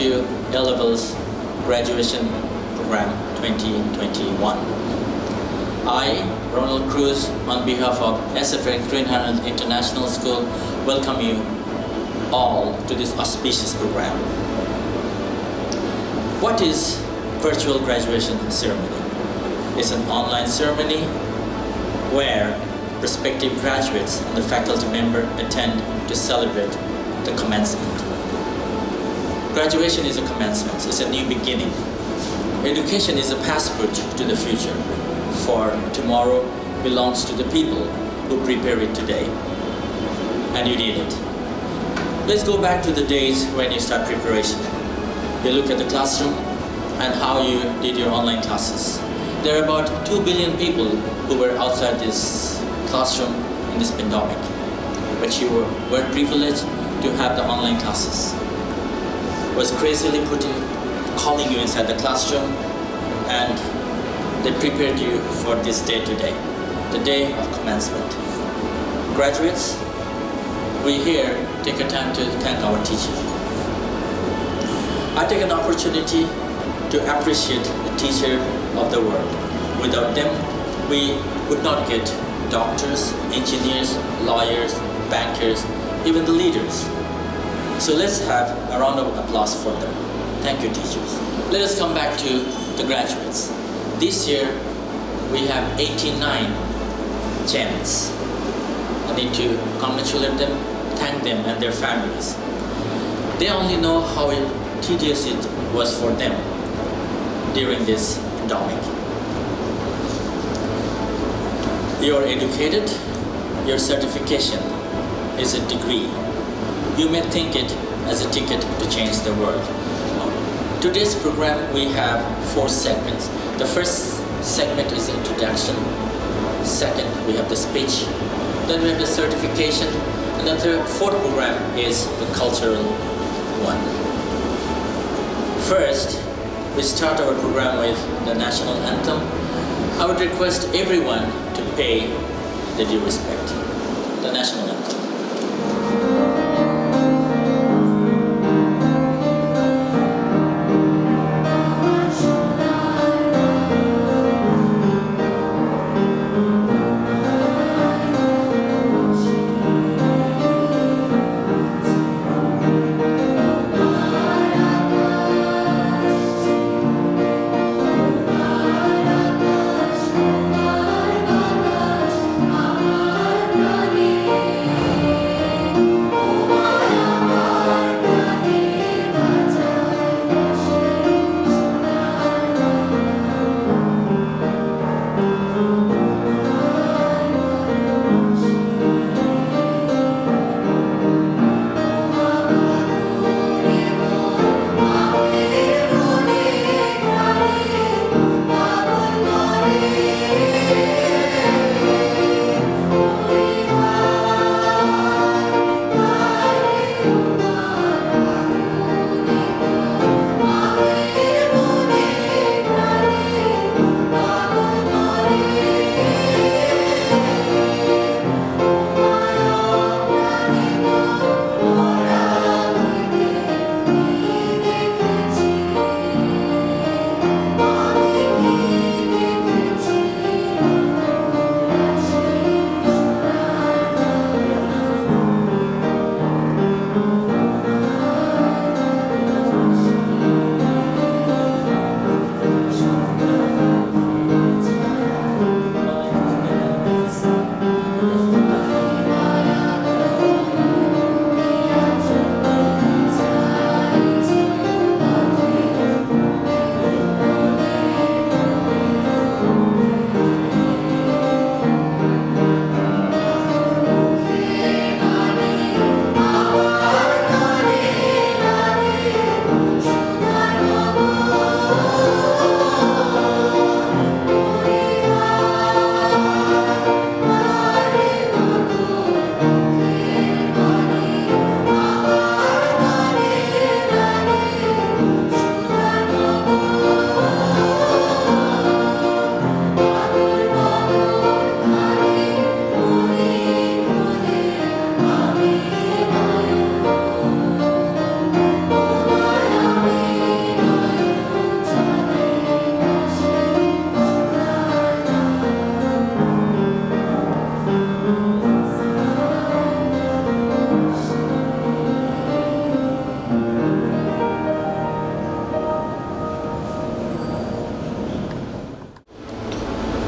to A-Levels Graduation Program 2021. I, Ronald Cruz, on behalf of SFA Greenherald International School, welcome you all to this auspicious program. What is virtual graduation ceremony? It's an online ceremony where prospective graduates and the faculty member attend to celebrate the commencement. Graduation is a commencement, it's a new beginning. Education is a passport to the future, for tomorrow belongs to the people who prepare it today, and you need it. Let's go back to the days when you start preparation. You look at the classroom and how you did your online classes. There are about 2 billion people who were outside this classroom in this pandemic, but you were privileged to have the online classes. Was crazily calling you inside the classroom, and they prepared you for this day today, the day of commencement. Graduates, we here take a time to thank our teacher. I take an opportunity to appreciate the teacher of the world. Without them, we would not get doctors, engineers, lawyers, bankers, even the leaders. So let's have a round of applause for them. Thank you, teachers. Let us come back to the graduates. This year, we have 89 gems. I need to congratulate them, thank them and their families. They only know how tedious it was for them during this pandemic. You're educated, your certification is a degree. You may think it as a ticket to change the world. Today's program, we have 4 segments. The first segment is introduction. Second, we have the speech. Then we have the certification. And the fourth program is the cultural one. First, we start our program with the national anthem. I would request everyone to pay the due respect. The national anthem.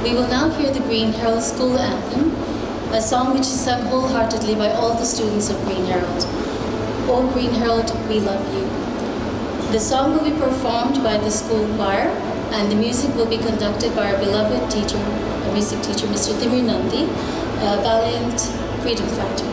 We will now hear the Greenherald School Anthem, a song which is sung wholeheartedly by all the students of Greenherald. O Greenherald, we love you. The song will be performed by the school choir, and the music will be conducted by our beloved teacher, our music teacher, Mr. Timur Nandi, a valiant freedom fighter.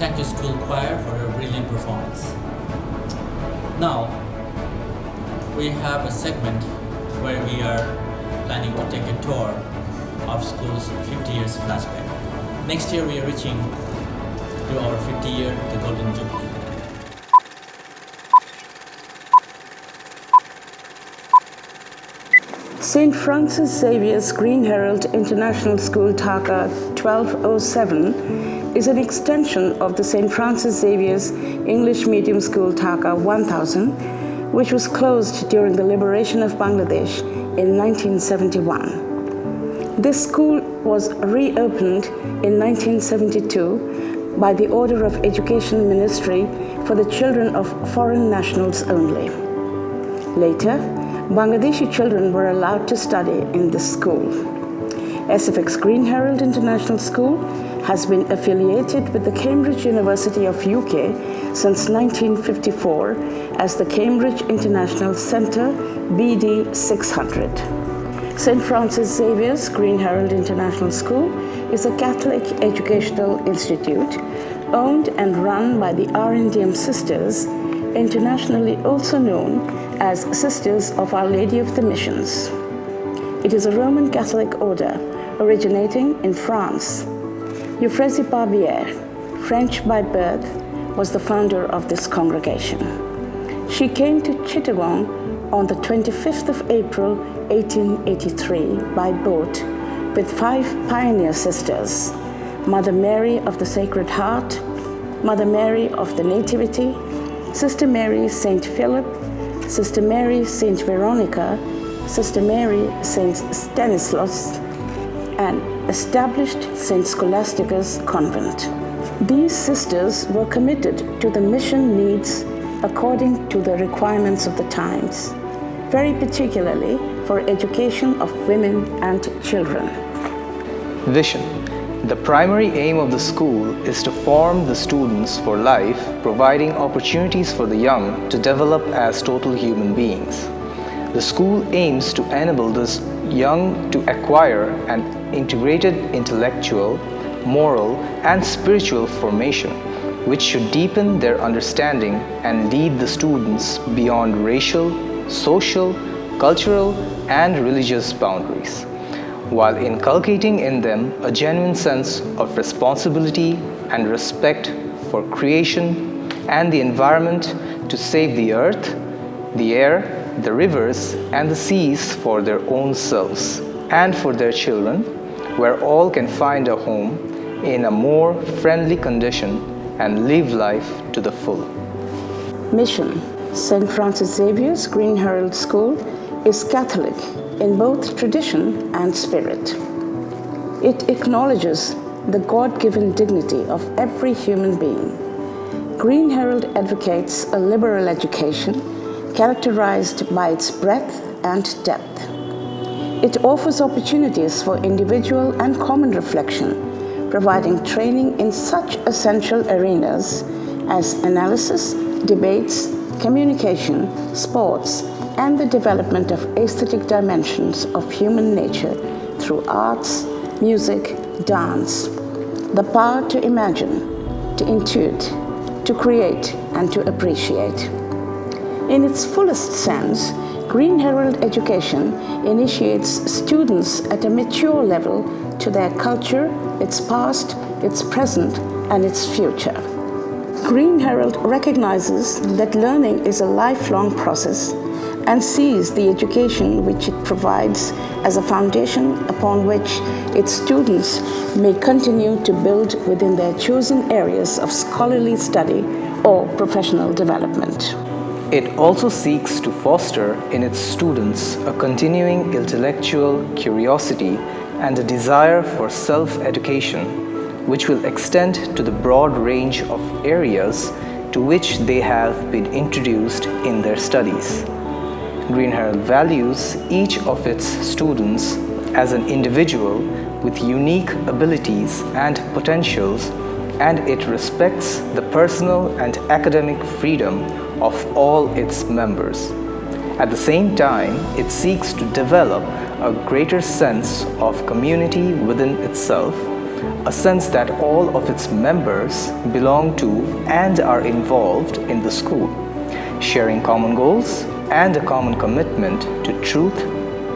Thank you, school choir, for your brilliant performance. Now, we have a segment where we are planning to take a tour of school's 50 years flashback. Next year, we are reaching to our 50 year, the Golden Jubilee. St. Francis Xavier's Greenherald International School Dhaka 1207 is an extension of the St. Francis Xavier's English Medium School Dhaka 1000, which was closed during the liberation of Bangladesh in 1971. This school was reopened in 1972 by the Order of Education Ministry for the children of foreign nationals only. Later, Bangladeshi children were allowed to study in this school. SFX Greenherald International School has been affiliated with the Cambridge University of UK since 1954 as the Cambridge International Centre BD 600. St. Francis Xavier's Greenherald International School is a Catholic educational institute owned and run by the RNDM Sisters, internationally also known as Sisters of Our Lady of the Missions. It is a Roman Catholic order originating in France. Euphrasie Barbier, French by birth, was the founder of this congregation. She came to Chittagong on the 25th of April, 1883 by boat with 5 pioneer sisters: Mother Mary of the Sacred Heart, Mother Mary of the Nativity, Sister Mary St. Philip, Sister Mary St. Veronica, Sister Mary St. Stanislaus, and established St. Scholastica's convent. These sisters were committed to the mission needs according to the requirements of the times, very particularly for education of women and children. Vision. The primary aim of the school is to form the students for life, providing opportunities for the young to develop as total human beings. The school aims to enable the young to acquire an integrated intellectual, moral, and spiritual formation, which should deepen their understanding and lead the students beyond racial, social, cultural, and religious boundaries, while inculcating in them a genuine sense of responsibility and respect for creation and the environment to save the earth, the air, the rivers, and the seas for their own selves and for their children, where all can find a home in a more friendly condition and live life to the full. Mission. St. Francis Xavier's Greenherald School is Catholic in both tradition and spirit. It acknowledges the God-given dignity of every human being. Greenherald advocates a liberal education characterized by its breadth and depth. It offers opportunities for individual and common reflection, providing training in such essential arenas as analysis, debates, communication, sports, and the development of aesthetic dimensions of human nature through arts, music, dance, the power to imagine, to intuit, to create, and to appreciate. In its fullest sense, Greenherald education initiates students at a mature level to their culture, its past, its present, and its future. Greenherald recognizes that learning is a lifelong process and sees the education which it provides as a foundation upon which its students may continue to build within their chosen areas of scholarly study or professional development. It also seeks to foster in its students a continuing intellectual curiosity and a desire for self-education, which will extend to the broad range of areas to which they have been introduced in their studies. Greenherald values each of its students as an individual with unique abilities and potentials, and it respects the personal and academic freedom of all its members. At the same time, it seeks to develop a greater sense of community within itself, a sense that all of its members belong to and are involved in the school, sharing common goals and a common commitment to truth,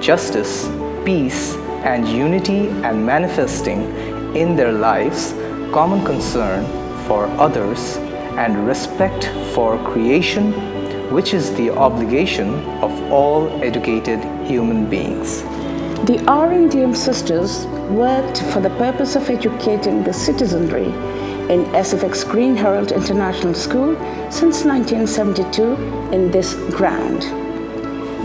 justice, peace, and unity, and manifesting in their lives common concern for others and respect for creation, which is the obligation of all educated human beings. The RNDM sisters worked for the purpose of educating the citizenry in SFX Greenherald International School since 1972 in this ground.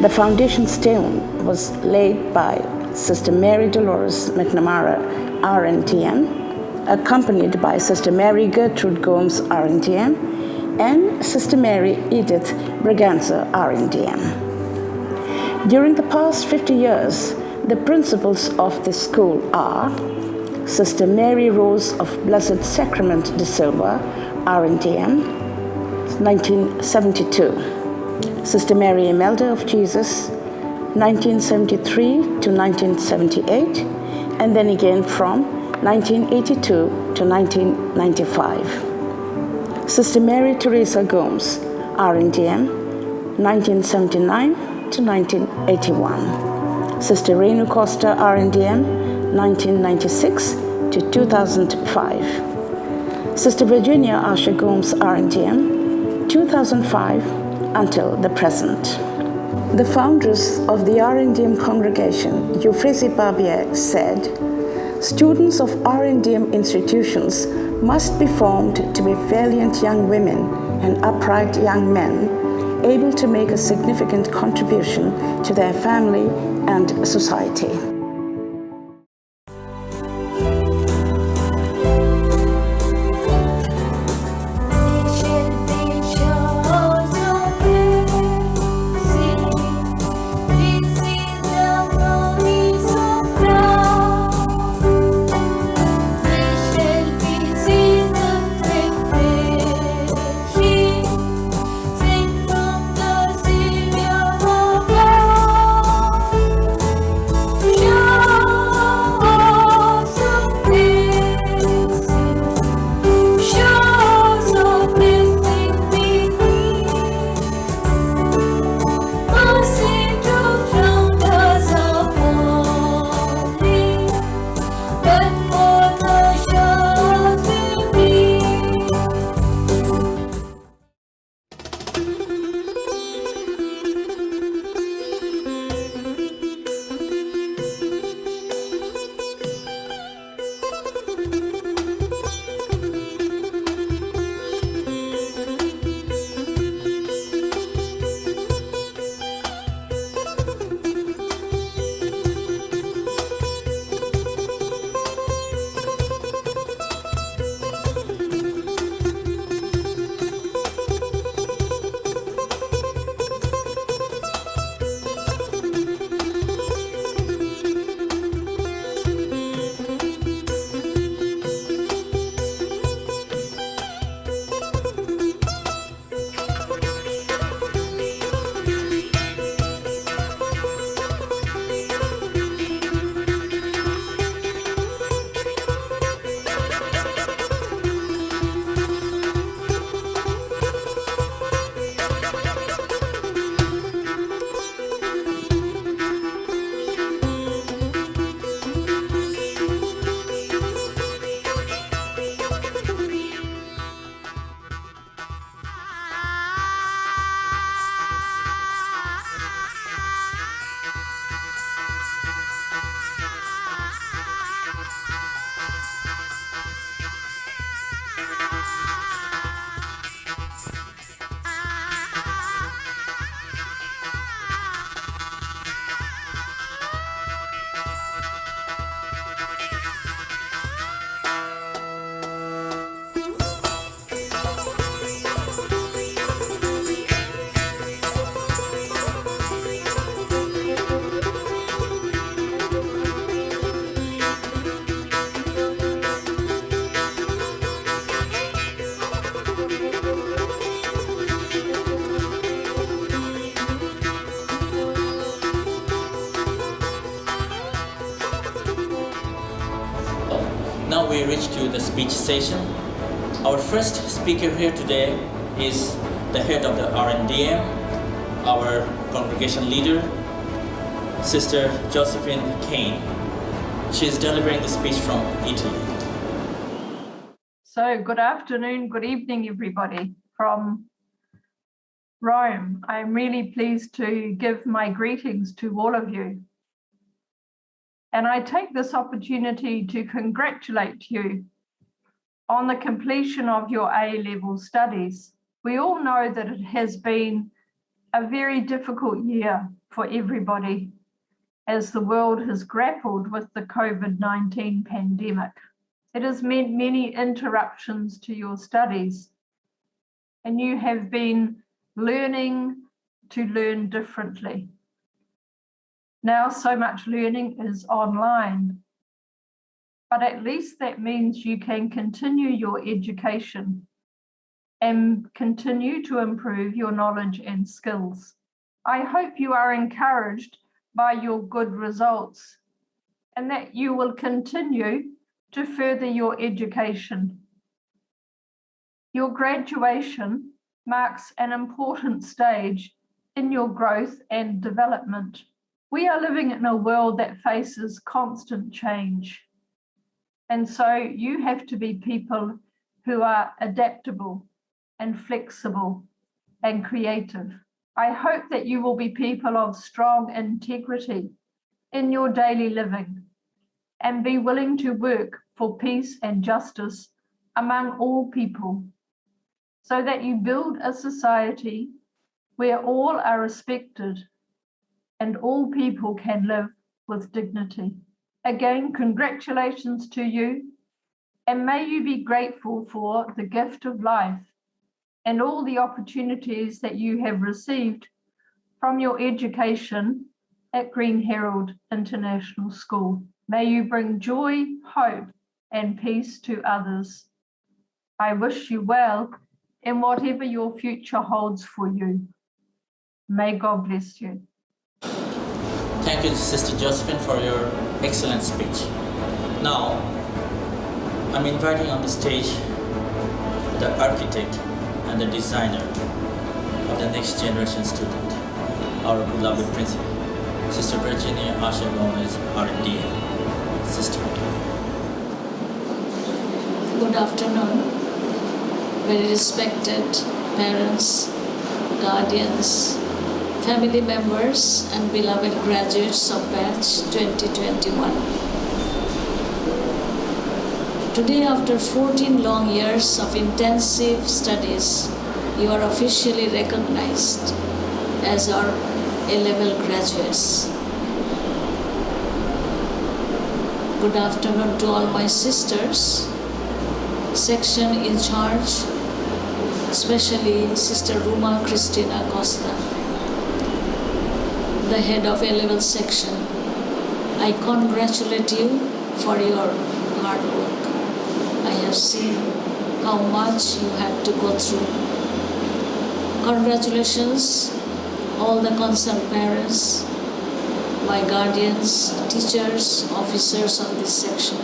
The foundation stone was laid by Sister Mary Dolores McNamara, RNTM, accompanied by Sister Mary Gertrude Gomes, RNTM, and Sister Mary Edith Braganza, RNTM. During the past 50 years, the principals of this school are Sister Mary Rose of Blessed Sacrament de Silva, RNTM, 1972. Sister Mary Imelda of Jesus, 1973 to 1978, and then again from 1982 to 1995. Sister Mary Teresa Gomes, RNTM, 1979 to 1981. Sister Renu Costa, RNDM, 1996 to 2005. Sister Virginia Asha Gomes, RNDM, 2005 until the present. The foundress of the RNDM congregation, Euphrasie Barbier, said, "Students of RNDM institutions must be formed to be valiant young women and upright young men, able to make a significant contribution to their family and society. Now we reach to the speech session. Our first speaker here today is the head of the RNDM, our congregation leader, Sister Josephine Kane. She is delivering the speech from Italy. So good afternoon, good evening, everybody from Rome. I'm really pleased to give my greetings to all of you. And I take this opportunity to congratulate you on the completion of your A-level studies. We all know that it has been a very difficult year for everybody as the world has grappled with the COVID-19 pandemic. It has meant many interruptions to your studies, and you have been learning to learn differently. Now so much learning is online, but at least that means you can continue your education and continue to improve your knowledge and skills. I hope you are encouraged by your good results and that you will continue to further your education. Your graduation marks an important stage in your growth and development. We are living in a world that faces constant change. And so you have to be people who are adaptable and flexible and creative. I hope that you will be people of strong integrity in your daily living and be willing to work for peace and justice among all people. so that you build a society where all are respected and all people can live with dignity. Again, congratulations to you, and may you be grateful for the gift of life and all the opportunities that you have received from your education at Greenherald International School. May you bring joy, hope, and peace to others. I wish you well in whatever your future holds for you. May God bless you. Thank you, Sister Josephine, for your excellent speech. Now, I'm inviting on the stage the architect and the designer of the next generation student, our beloved principal, Sister Virginia Asha Gomez, RDA. Sister. Good afternoon, very respected parents, guardians, family members, and beloved graduates of batch 2021. Today, after 14 long years of intensive studies, you are officially recognized as our A-level graduates. Good afternoon to all my sisters, section in charge, especially Sister Ruma Cristina Costa, the head of A-level section. I congratulate you for your hard work. I have seen how much you had to go through. Congratulations, all the concerned parents, my guardians, teachers, officers of this section.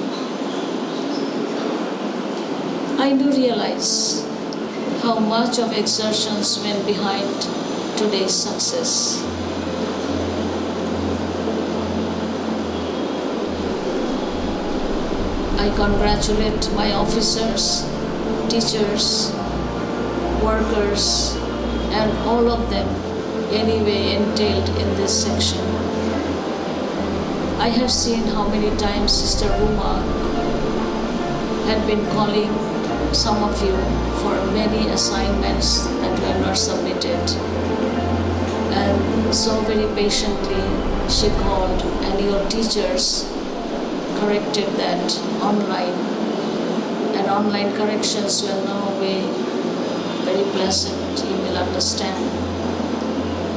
I do realize how much of exertions went behind today's success. I congratulate my officers, teachers, workers, and all of them anyway entailed in this section. I have seen how many times Sister Ruma had been calling some of you for many assignments that were not submitted. And so very patiently she called, and your teachers corrected that online. And online corrections were no way very pleasant, you will understand.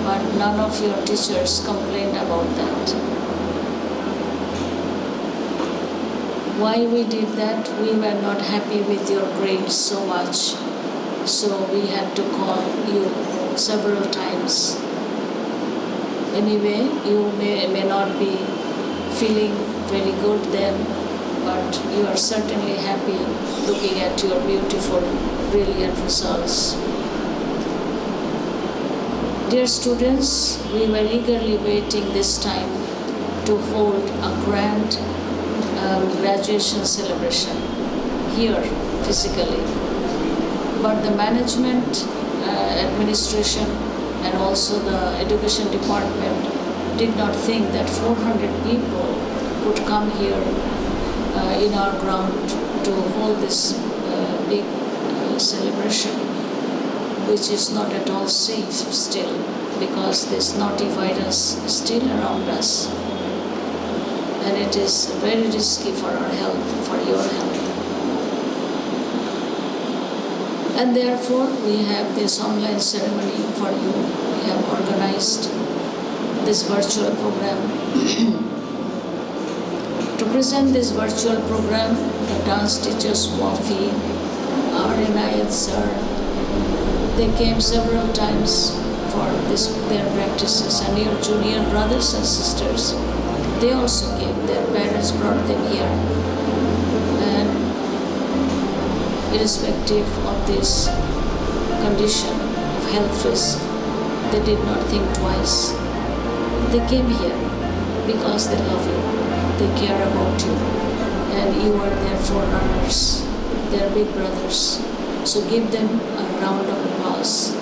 But none of your teachers complained about that. Why we did that? We were not happy with your grades so much, so we had to call you several times. Anyway, you may not be feeling very good then, but you are certainly happy looking at your beautiful, brilliant results. Dear students, we were eagerly waiting this time to hold a grand graduation celebration here physically. But the management, administration, and also the education department did not think that 400 people could come here in our ground to hold this big celebration, which is not at all safe still, because this naughty virus is still around us. And it is very risky for our health, for your health. And therefore, we have this online ceremony for you. We have organized this virtual program. To present this virtual program, the dance teachers, Wafi, our Inayat sir, they came several times for their practices, and your junior brothers and sisters, they also came. Their parents brought them here. And irrespective of this condition of health risk, they did not think twice. They came here because they love you, they care about you, and you are their forerunners, their big brothers. So give them a round of applause.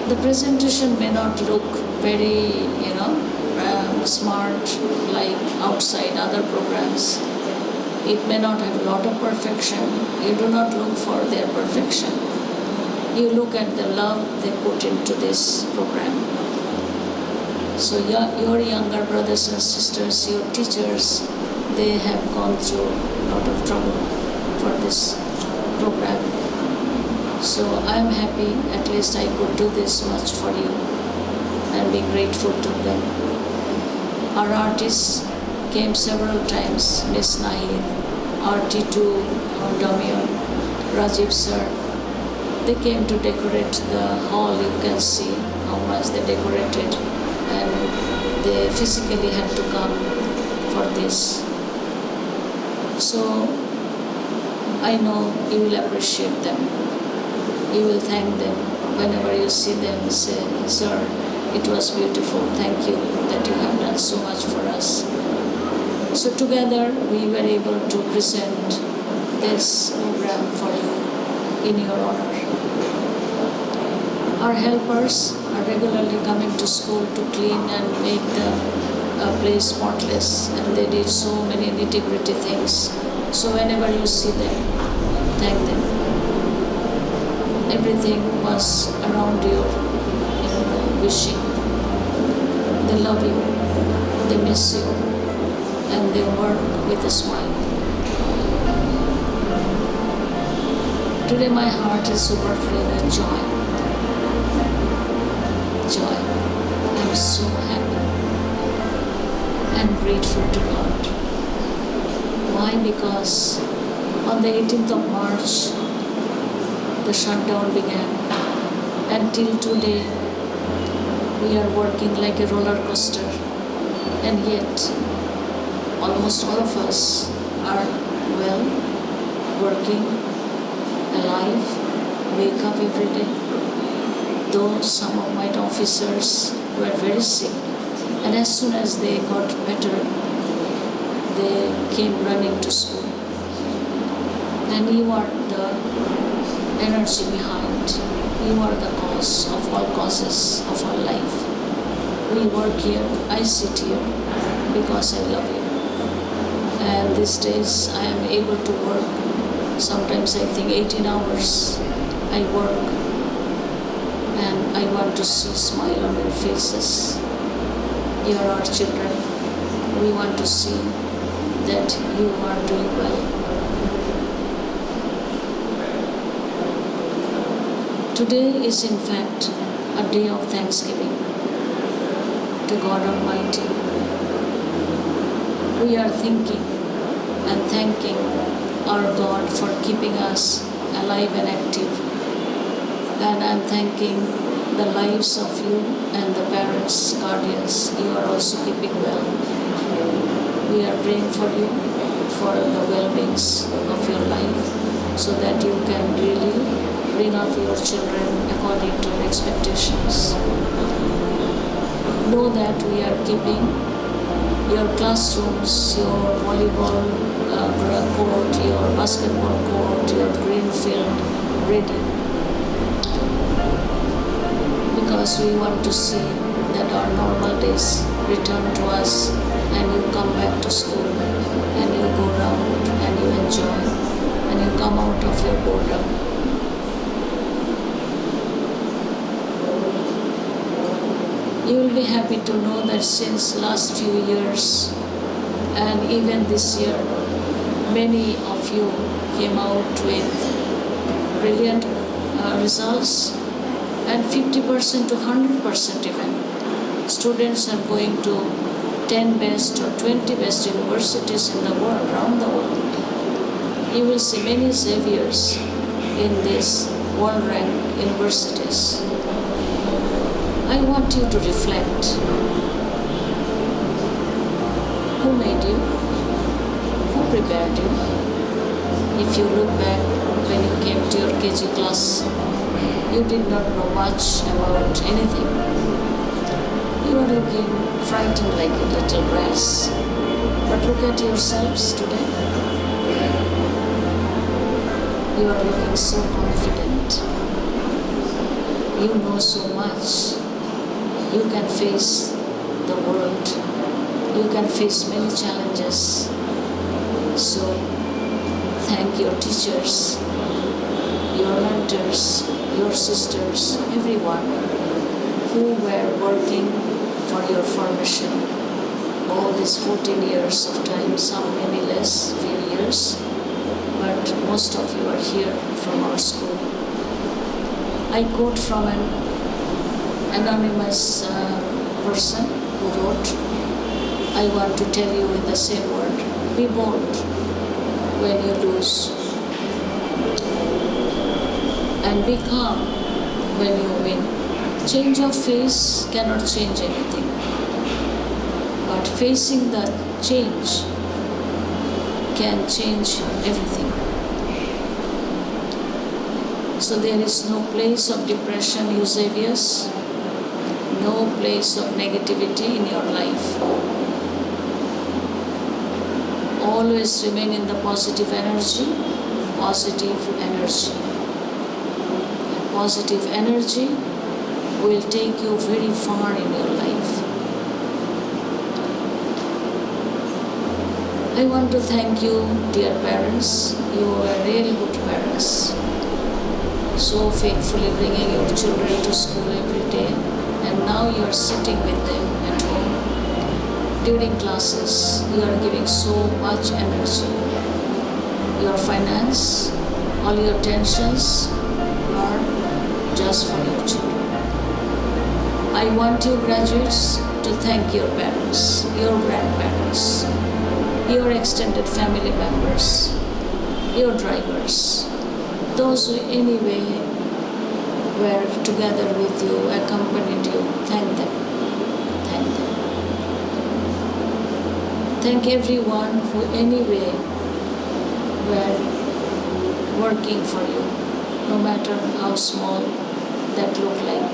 The presentation may not look very, smart like outside other programs. It may not have a lot of perfection. You do not look for their perfection. You look at the love they put into this program. So your younger brothers and sisters, your teachers, they have gone through a lot of trouble for this program. So I'm happy at least I could do this much for you and be grateful to them. Our artists came several times, Miss Nahid, RT2, Damian, Rajiv sir. They came to decorate the hall. You can see how much they decorated, and they physically had to come for this. So I know you will appreciate them. You will thank them whenever you see them. Say, sir, it was beautiful. Thank you that you have done so much for us. So together we were able to present this program for you in your honor. Our helpers are regularly coming to school to clean and make the place spotless, and they did so many nitty-gritty things. So whenever you see them, thank them. Everything was around you, wishing. They love you, they miss you, and they work with a smile. Today my heart is overflowing with joy. Joy. I'm so happy and grateful to God. Why? Because on the 18th of March, the shutdown began, and till today we are working like a roller coaster, and yet almost all of us are well, working, alive, wake up every day. Though some of my officers were very sick, and as soon as they got better, they came running to school. And you are the energy behind. You are the cause of all causes of our life. We work here, I sit here because I love you. And these days I am able to work, sometimes I think 18 hours I work, and I want to see a smile on your faces. You are our children. We want to see that you are doing well. Today is in fact a day of thanksgiving to God Almighty. We are thinking and thanking our God for keeping us alive and active. And I'm thanking the lives of you and the parents, guardians. You are also keeping well. We are praying for you, for the well-beings of your life, so that you can really bring up your children according to your expectations. Know that we are keeping your classrooms, your volleyball court, your basketball court, your green field ready. Because we want to see that our normal days return to us, and you come back to school, and you go around, and you enjoy, and you come out of your boredom. You will be happy to know that since last few years, and even this year, many of you came out with brilliant results, and 50% to 100% even. Students are going to 10 best or 20 best universities in the world, around the world. You will see many saviors in these world-ranked universities. I want you to reflect. Who made you? Who prepared you? If you look back when you came to your KG class, you did not know much about anything. You are looking frightened like a little rats. But look at yourselves today. You are looking so confident. You know so much. You can face the world you can face many challenges. So thank your teachers, your mentors, your sisters, everyone who were working for your formation all these 14 years of time, some maybe less, few years, but most of you are here from our school. I quote from an anonymous person who wrote, I want to tell you in the same word, be bold when you lose, and be calm when you win. Change of face cannot change anything, but facing the change can change everything. So there is no place of depression, Eusebius, no place of negativity in your life. Always remain in the positive energy, positive energy. And positive energy will take you very far in your life. I want to thank you, dear parents. You are really good parents. So faithfully bringing your children to school every day, and now you are sitting with them at home. During classes, you are giving so much energy. Your finance, all your tensions are just for your children. I want you graduates to thank your parents, your grandparents, your extended family members, your drivers, those who anyway were together with you, accompanied you. Thank them. Thank them. Thank everyone who anyway were working for you, no matter how small that looked like.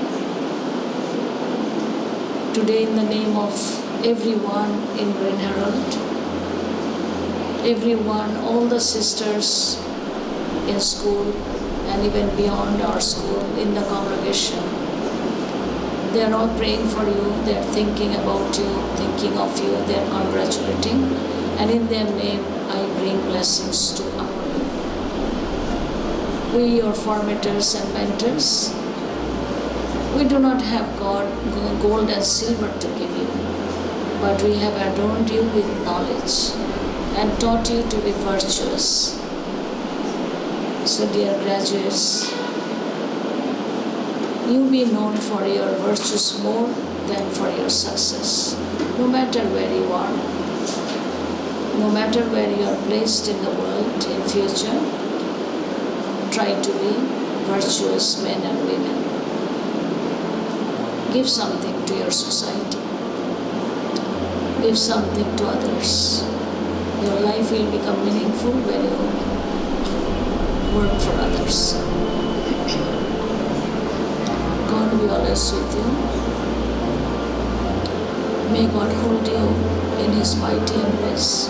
Today, in the name of everyone in Greenherald, everyone, all the sisters in school and even beyond our school in the congregation, they are all praying for you, they are thinking about you, thinking of you, they are congratulating, and in their name I bring blessings to upon you. We, your formators and mentors, we do not have gold and silver to give you, but we have adorned you with knowledge and taught you to be virtuous. So dear graduates, you be known for your virtues more than for your success. No matter where you are, no matter where you are placed in the world in future, try to be virtuous men and women. Give something to your society. Give something to others. Your life will become meaningful when you work for others. God be always with you. May God hold you in His mighty embrace.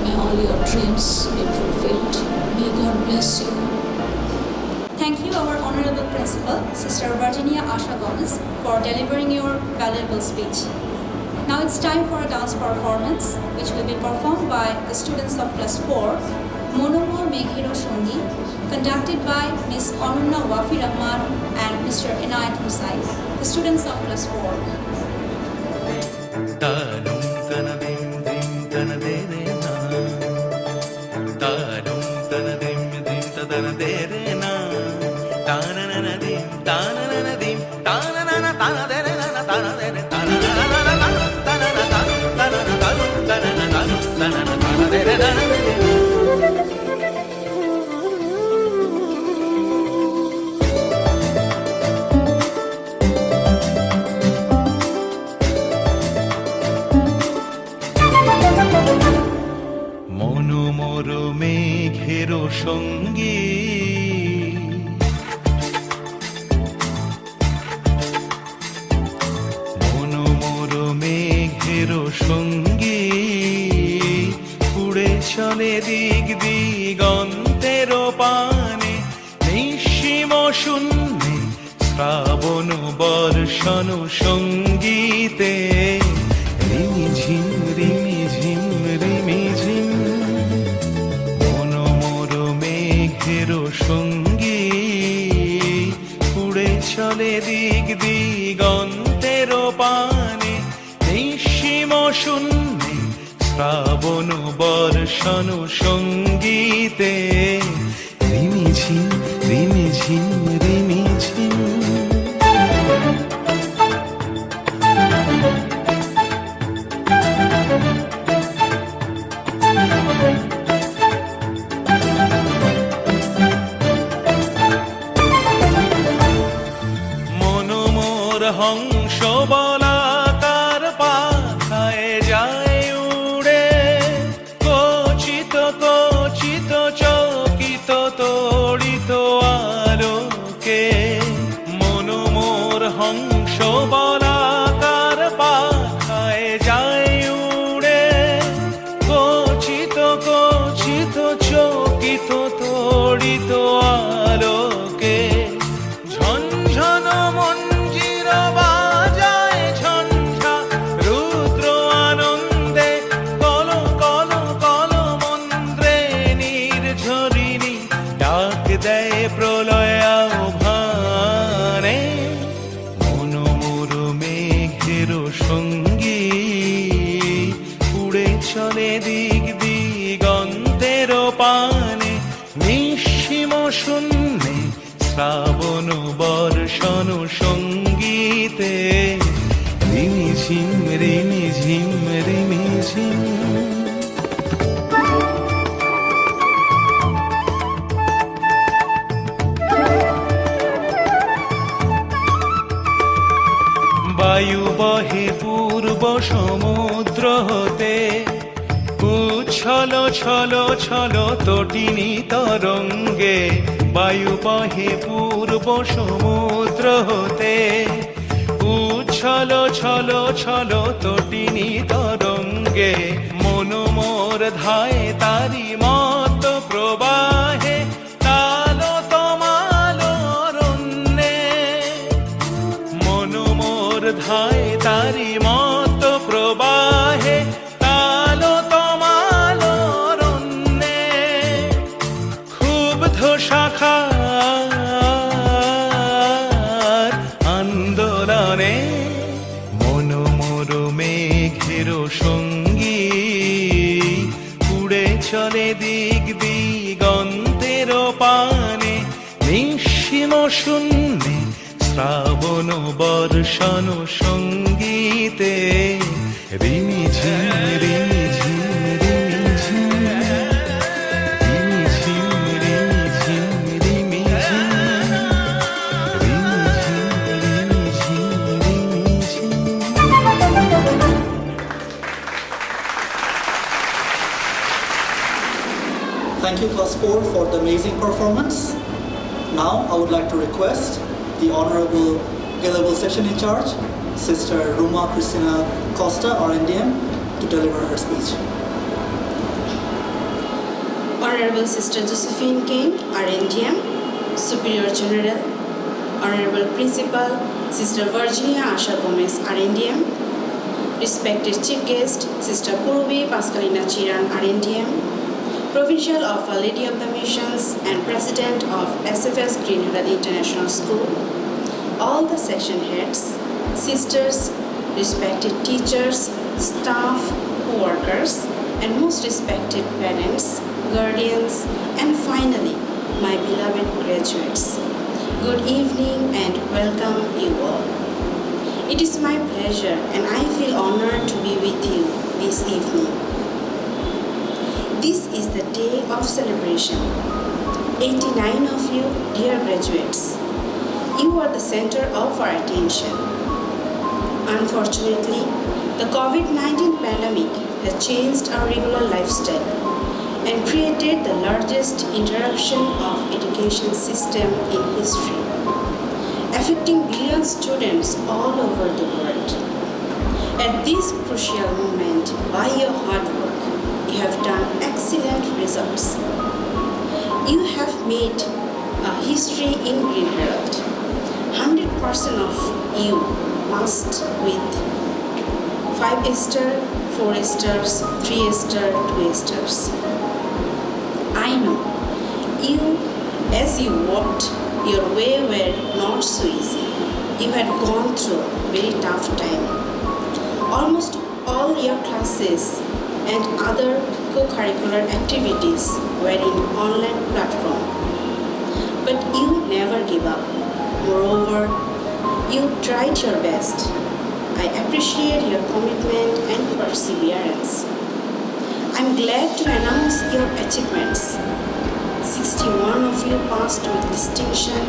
May all your dreams be fulfilled. May God bless you. Thank you, our Honorable Principal, Sister Virginia Asha Gomez, for delivering your valuable speech. Now it's time for a dance performance, which will be performed by the students of Class 4, Monomor Meghiro Shongi, conducted by Ms. Anunna Wafi Rahman and Mr. Inayat Hussain, the students of Class 4 শ্রাবণ বর্ষণ সঙ্গীতে রিমিঝিম রিমিঝিম রিমিঝিম মনোমর মেঘের সঙ্গী উড়ে চলে দিক দিগন্তের পানে নিঃসীম শূন্যে শ্রাবণ বর্ষণ সঙ্গীতে রিমিঝিম রিমিঝিম রিমিঝিম মনোমোর হংস বলাকার পাখায় যায় উড়ে কচিত কচিত চকিত তড়িত আলোকে মনোমোর হংস বলাকার পাখায় যায় উড়ে কচিত কচিত চকিত তড়িত আলোকে ঝনঝন মঞ্জির বাজায় ঝঞ্ঝা রুদ্র আনন্দে কল কল কল মন্ত্রে নির্ঝরিণী ডাক দেয় প্রলয় আহ্বানে মনোমোর মেঘের সঙ্গী উড়ে চলে দিক দিগন্তের পানে নিঃসীম শূন্যে শ্রাবণ বর্ষণ সঙ্গীতে রিমিঝিম রিমিঝিম রিমিঝিম বায়ু বহে পূর্ব সমুদ্র হতে উচ্ছল ছল ছল তটিনী তরঙ্গে বায়ু বহে পূর্ব সমুদ্র হতে উচ্ছল ছল ছল তটিনী তরঙ্গে মনোমোর ধায় তারি মত প্রবাহে তালো তমালো অরণ্যে মনোমোর ধায় তারি মত প্রবাহে তালো তমালো অরণ্যে ক্ষুব্ধ শাখার আন্দোলনে মনোমোর মেঘের সঙ্গী উড়ে চলে দিক দিগন্তের পানে নিঃসীম শূন্যে শ্রাবণ বর্ষণ সঙ্গীতে রিমিঝিম রিমিঝিম রিমিঝিম রিমিঝিম রিমিঝিম রিমিঝিম রিমিঝিম রিমিঝিম Thank you, Class 4, for the amazing performance. Now, I would like to request the Honorable A-Level Section in Charge, Sister Ruma Christina Costa, RNDM, to deliver her speech. Honorable Sister Josephine King, RNDM, Superior General, Honorable Principal, Sister Virginia Asha Gomez, RNDM, respected Chief Guest, Sister Purvi Pascalina Chiran, RNDM, Provincial of Our Lady of the Missions and President of SFS Greenherald International School, all the section heads, sisters, respected teachers, staff, co-workers, and most respected parents, guardians, and finally, my beloved graduates. Good evening and welcome you all. It is my pleasure and I feel honored to be with you this evening. This is the day of celebration. 89 of you, dear graduates, you are the center of our attention. Unfortunately, the COVID-19 pandemic has changed our regular lifestyle and created the largest interruption of education system in history, affecting billions of students all over the world. At this crucial moment, by your hard work, you have done excellent results. You have made a history in Greenherald. 100% of you passed with 5 star, 4 stars, 3 star, 2 stars. I know you, as you walked, your way were not so easy. You had gone through a very tough time. Almost all your classes and other co-curricular activities were in online platform. But you never gave up. Moreover, you tried your best. I appreciate your commitment and perseverance. I'm glad to announce your achievements. 61 of you passed with distinction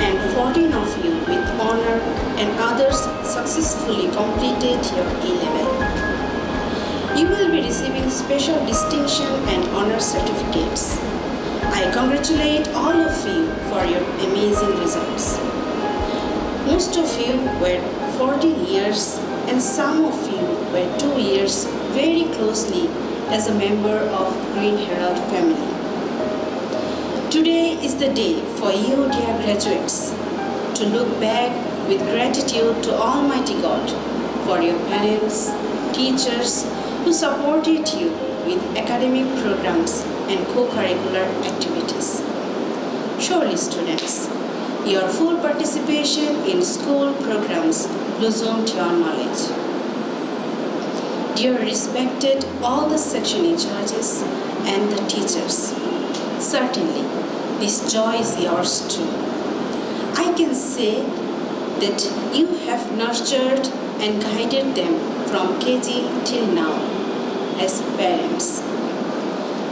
and 14 of you with honor, and others successfully completed your A-level. You will be receiving special distinction and honor certificates. I congratulate all of you for your amazing results. Most of you were 14 years and some of you were 2 years very closely as a member of Greenherald family. Today is the day for you, dear graduates, to look back with gratitude to Almighty God for your parents, teachers who supported you with academic programs and co-curricular activities. Surely, students, your full participation in school programs blossomed your knowledge. Dear respected all the section in charges and the teachers, certainly this joy is yours too. I can say that you have nurtured and guided them from KG till now as parents.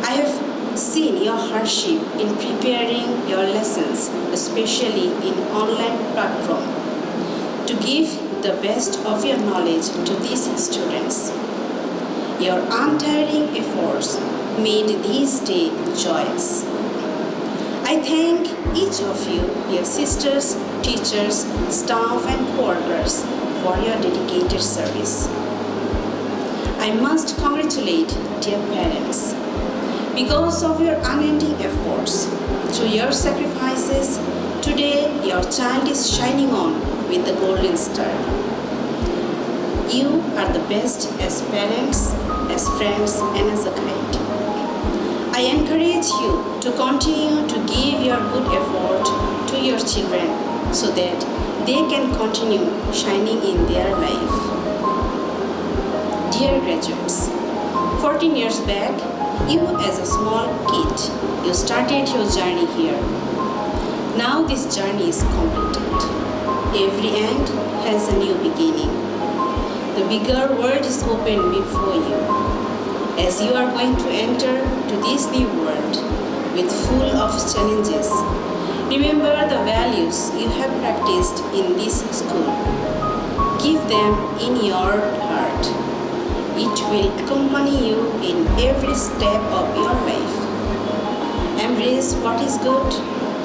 I have seen your hardship in preparing your lessons, especially in online platform, to give the best of your knowledge to these students. Your untiring efforts made this day joyous. I thank each of you, dear sisters, teachers, staff and co-workers for your dedicated service. I must congratulate dear parents. Because of your unending efforts, through your sacrifices, today your child is shining on with the golden star. You are the best as parents, as friends and as a guide. I encourage you to continue to give your good effort to your children so that they can continue shining in their life. Dear graduates, 14 years back, you as a small kid, you started your journey here. Now this journey is completed. Every end has a new beginning. The bigger world is open before you. As you are going to enter to this new world with full of challenges, remember the values you have practiced in this school. Keep them in your heart. It will accompany you in every step of your life. Embrace what is good,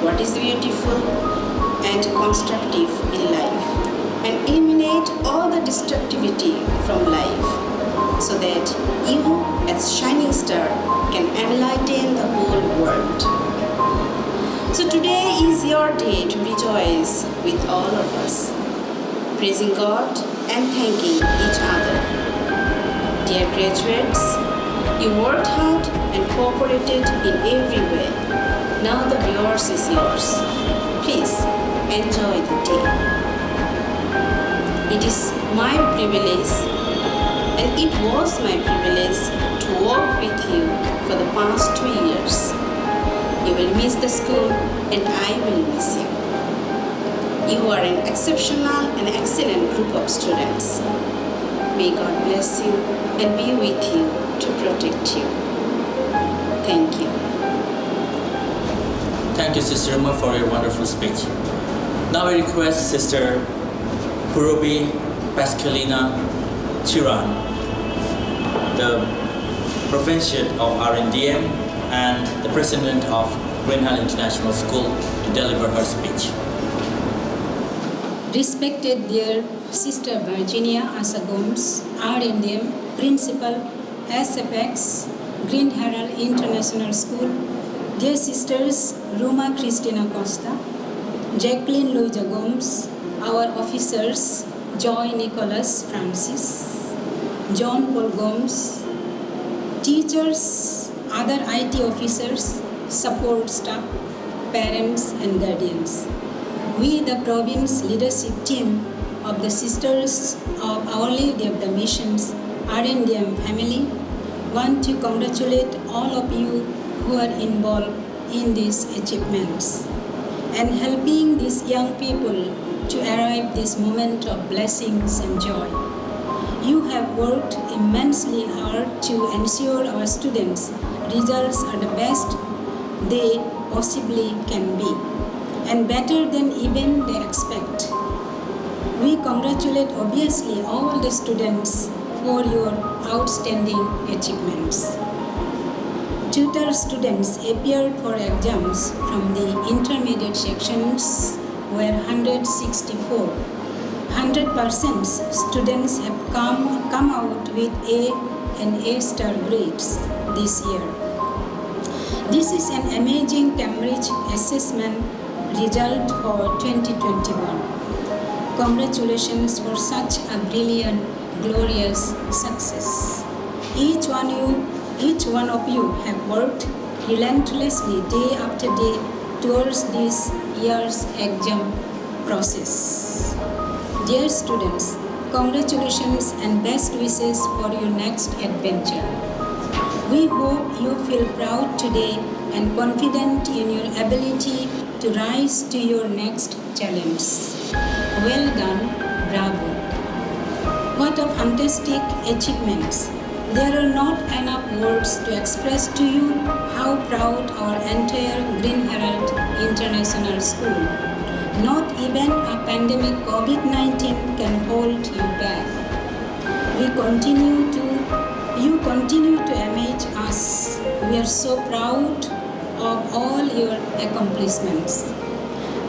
what is beautiful and constructive in life, and eliminate all the destructivity from life, so that you, as shining star, can enlighten the whole world. So today is your day to rejoice with all of us, praising God and thanking each other. Dear graduates, you worked hard and cooperated in every way. Now the yours is yours. Please enjoy the day. It is my privilege, and it was my privilege to work with you for the past 2 years. You will miss the school and I will miss you. You are an exceptional and excellent group of students. May God bless you and be with you to protect you. Thank you. Thank you, Sister Uma, for your wonderful speech. Now I request Sister Purubi Pascalina Chiran, the Provincial of RNDM and the President of Greenherald International School, to deliver her speech. Respected dear Sister Virginia Asha Gomes, RNDM Principal, SFX, Greenherald International School, dear Sisters Ruma Cristina Costa, Jacqueline Louisa Gomes, our officers, Joy Nicholas Francis, John Paul Gomes, teachers, other IT officers, support staff, parents and guardians. We, the province leadership team of the Sisters of Our Lady of the Missions RNDM family, want to congratulate all of you who are involved in these achievements and helping these young people to arrive this moment of blessings and joy. You have worked immensely hard to ensure our students' results are the best they possibly can be and better than even they expect. We congratulate obviously all the students for your outstanding achievements. Tutor students appeared for exams from the intermediate sections were 164. 100% students have come out with A and A-star grades this year. This is an amazing Cambridge assessment result for 2021. Congratulations for such a brilliant, glorious success. Each one of you have worked relentlessly day after day towards this year's exam process. Dear students, congratulations and best wishes for your next adventure. We hope you feel proud today and confident in your ability to rise to your next challenge. Well done, bravo. What a fantastic achievements. There are not enough words to express to you how proud our entire Greenherald International School. Not even a pandemic COVID-19 can hold you back. You continue to amaze us. We are so proud of all your accomplishments.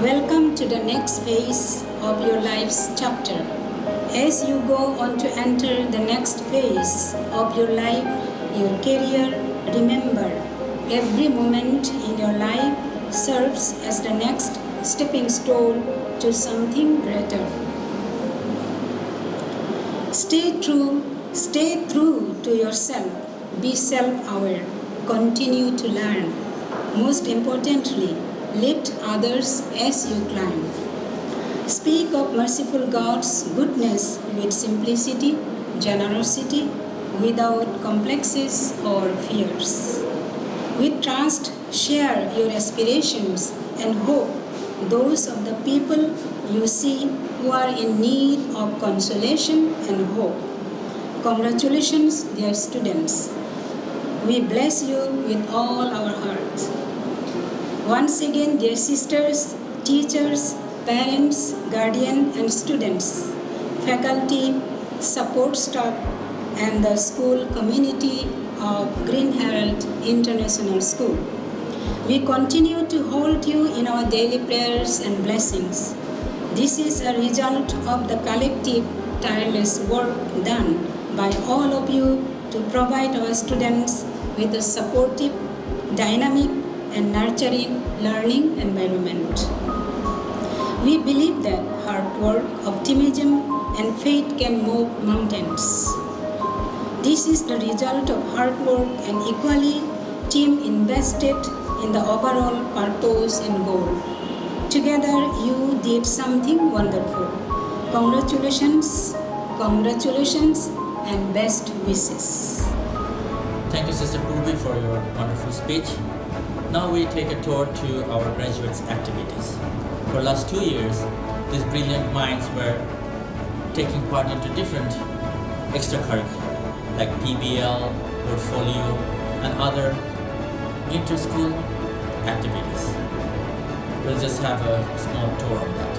Welcome to the next phase of your life's chapter. As you go on to enter the next phase of your life, your career, remember, every moment in your life serves as the next stepping stone to something greater. Stay true to yourself, be self-aware, continue to learn. Most importantly, lift others as you climb. Speak of merciful God's goodness with simplicity, generosity, without complexes or fears. With trust, share your aspirations and hope those of the people you see who are in need of consolation and hope. Congratulations, dear students. We bless you with all our hearts. Once again, dear sisters, teachers, parents, guardians and students, faculty, support staff, and the school community of Greenherald International School. We continue to hold you in our daily prayers and blessings. This is a result of the collective, tireless work done by all of you to provide our students with a supportive, dynamic, and nurturing learning environment. We believe that hard work, optimism, and faith can move mountains. This is the result of hard work and equally team invested in the overall purpose and goal. Together, you did something wonderful. Congratulations, and best wishes. Thank you, Sister Purvi, for your wonderful speech. Now we take a tour to our graduates' activities. For the last 2 years, these brilliant minds were taking part into different extracurricular like PBL, portfolio, and other inter-school activities. We'll just have a small tour of that.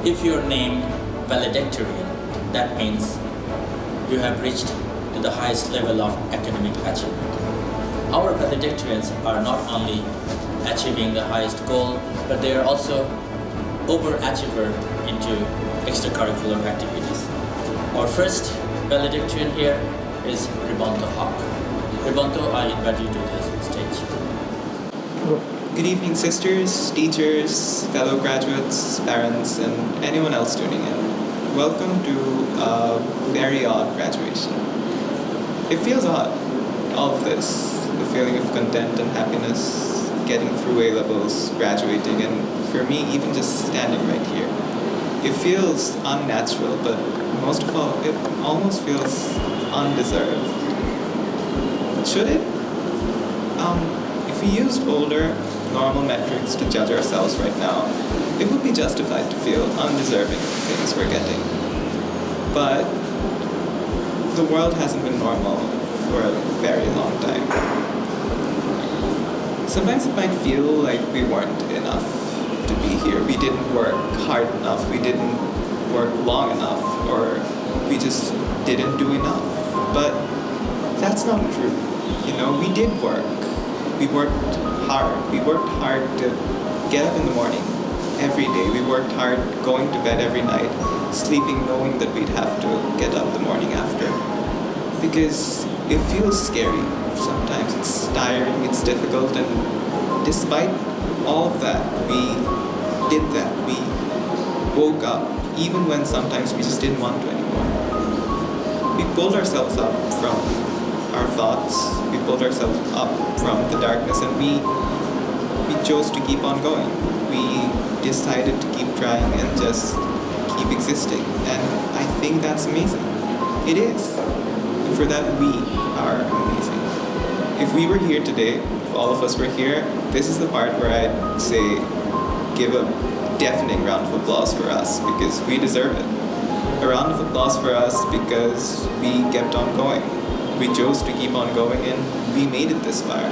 If you're named valedictorian, that means you have reached to the highest level of academic achievement. Our valedictorians are not only achieving the highest goal, but they are also overachiever into extracurricular activities. Our first valedictorian here is Ribonto Hawk. Ribonto, I invite you to the stage. Good evening, sisters, teachers, fellow graduates, parents, and anyone else tuning in. Welcome to a very odd graduation. It feels odd, all of this, the feeling of content and happiness, getting through A-levels, graduating, and for me, even just standing right here. It feels unnatural, but most of all, it almost feels undeserved. Should it? If we used older, normal metrics to judge ourselves right now, it would be justified to feel undeserving of the things we're getting. But the world hasn't been normal for a very long time. Sometimes it might feel like we weren't enough to be here. We didn't work hard enough, we didn't work long enough, or we just didn't do enough. But that's not true. We did work. We worked hard. We worked hard to get up in the morning every day. We worked hard going to bed every night, sleeping knowing that we'd have to get up the morning after. Because it feels scary sometimes. It's tiring, it's difficult, and despite all of that, we did that. We woke up, even when sometimes we just didn't want to anymore. We pulled ourselves up from our thoughts, we pulled ourselves up from the darkness, and we chose to keep on going. We decided to keep trying and just keep existing, and I think that's amazing. It is, and for that we are amazing. If we were here today, if all of us were here, this is the part where I'd say give a deafening round of applause for us, because we deserve it. A round of applause for us because we kept on going. We chose to keep on going, and we made it this far.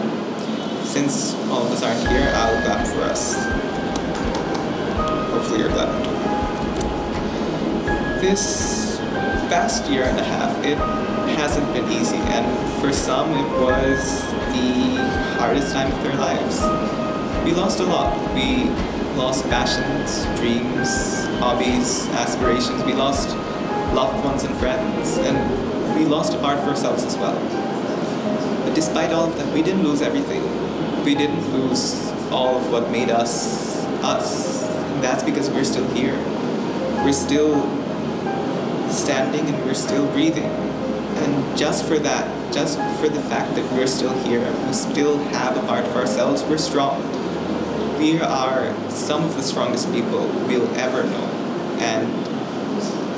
Since all of us aren't here, I'll clap for us. Hopefully you're clapping too. This past year and a half, it hasn't been easy, and for some it was the hardest time of their lives. We lost a lot. We lost passions, dreams, hobbies, aspirations. We lost loved ones and friends, and we lost a part of ourselves as well. But despite all of that, we didn't lose everything. We didn't lose all of what made us, us. And that's because we're still here. We're still standing and we're still breathing. And just for that, just for the fact that we're still here, we still have a part of ourselves, we're strong. We are some of the strongest people we'll ever know. And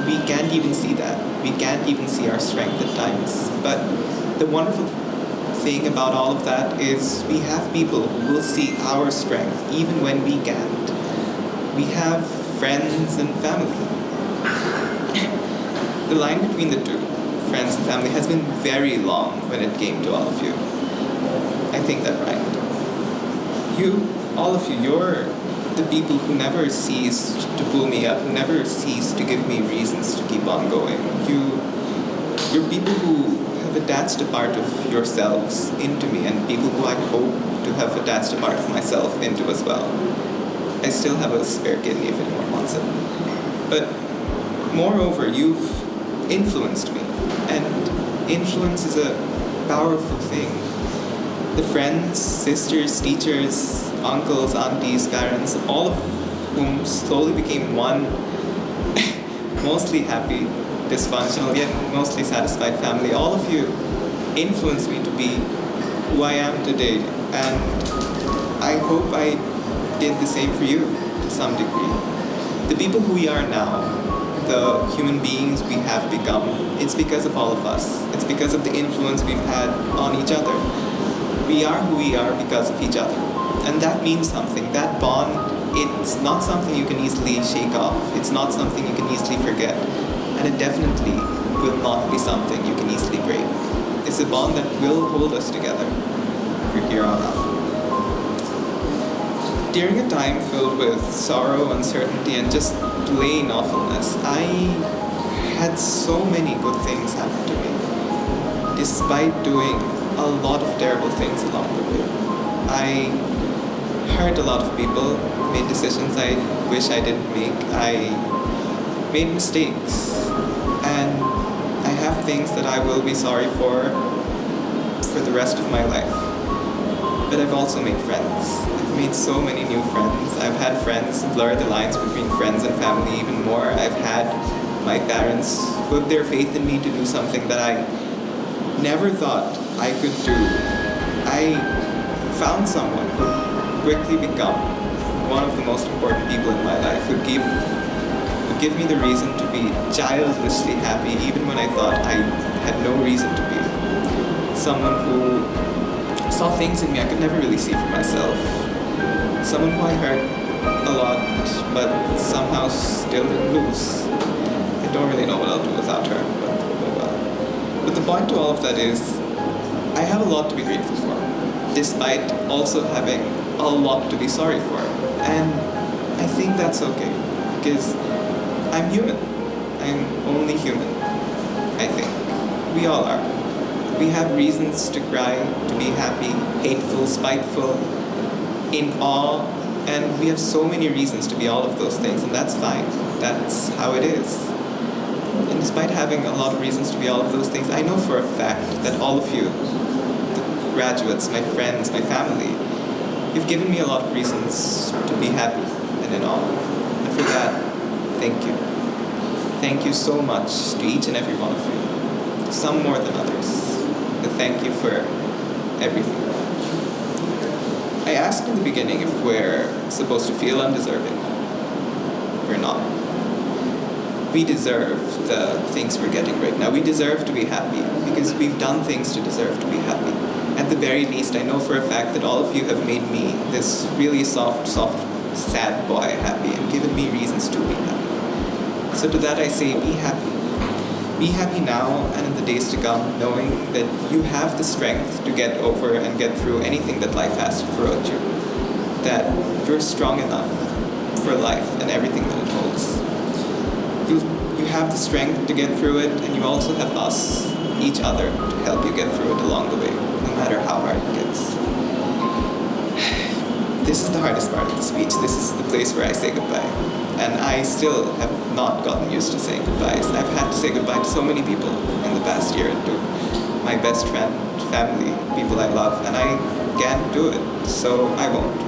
we can't even see that. We can't even see our strength at times. But the wonderful thing about all of that is we have people who will see our strength even when we can't. We have friends and family. The line between the two, friends and family, has been very long when it came to all of you. I think that right. You, all of you, you're the people who never ceased to pull me up, who never ceased to give me reasons to keep on going. You're people who have attached a part of yourselves into me, and people who I hope to have attached a part of myself into as well. I still have a spare kidney if anyone wants it. But moreover, you've influenced me, and influence is a powerful thing. The friends, sisters, teachers, uncles, aunties, parents, all of whom slowly became one mostly happy, dysfunctional, yet mostly satisfied family. All of you influenced me to be who I am today, and I hope I did the same for you to some degree. The people who we are now, the human beings we have become, it's because of all of us. It's because of the influence we've had on each other. We are who we are because of each other. And that means something. That bond, it's not something you can easily shake off. It's not something you can easily forget. And it definitely will not be something you can easily break. It's a bond that will hold us together from here on out. during a time filled with sorrow, uncertainty, and just plain awfulness, I had so many good things happen to me, despite doing a lot of terrible things along the way. I hurt a lot of people, made decisions I wish I didn't make. I made mistakes, and I have things that I will be sorry for the rest of my life. But I've also made friends. I've made so many new friends. I've had friends blur the lines between friends and family even more. I've had my parents put their faith in me to do something that I never thought I could do. I found someone who quickly become one of the most important people in my life, who give me the reason to be childishly happy even when I thought I had no reason to be. Someone who saw things in me I could never really see for myself. Someone who I hurt a lot, but somehow still didn't lose. I don't really know what I'll do without her, but oh well. But the point to all of that is, I have a lot to be grateful for, despite also having a lot to be sorry for. And I think that's okay, because I'm human. I'm only human, I think. We all are. We have reasons to cry, to be happy, hateful, spiteful, in awe, and we have so many reasons to be all of those things, and that's fine. That's how it is. And despite having a lot of reasons to be all of those things, I know for a fact that all of you, the graduates, my friends, my family, you've given me a lot of reasons to be happy and in awe. And for that, thank you. Thank you so much to each and every one of you. Some more than others. But thank you for everything. I asked in the beginning if we're supposed to feel undeserving. We're not. We deserve the things we're getting right now. We deserve to be happy because we've done things to deserve to be happy. At the very least, I know for a fact that all of you have made me, this really soft, sad boy, happy and given me reasons to be happy. So to that I say, be happy. Be happy now and in the days to come, knowing that you have the strength to get over and get through anything that life has to throw at you. That you're strong enough for life and everything that it holds. You have the strength to get through it, and you also have us, each other, to help you get through it along the way, no matter how hard it gets. This is the hardest part of the speech. This is the place where I say goodbye. And I still have not gotten used to saying goodbyes. I've had to say goodbye to so many people in the past year, and to my best friend, family, people I love, and I can't do it, so I won't.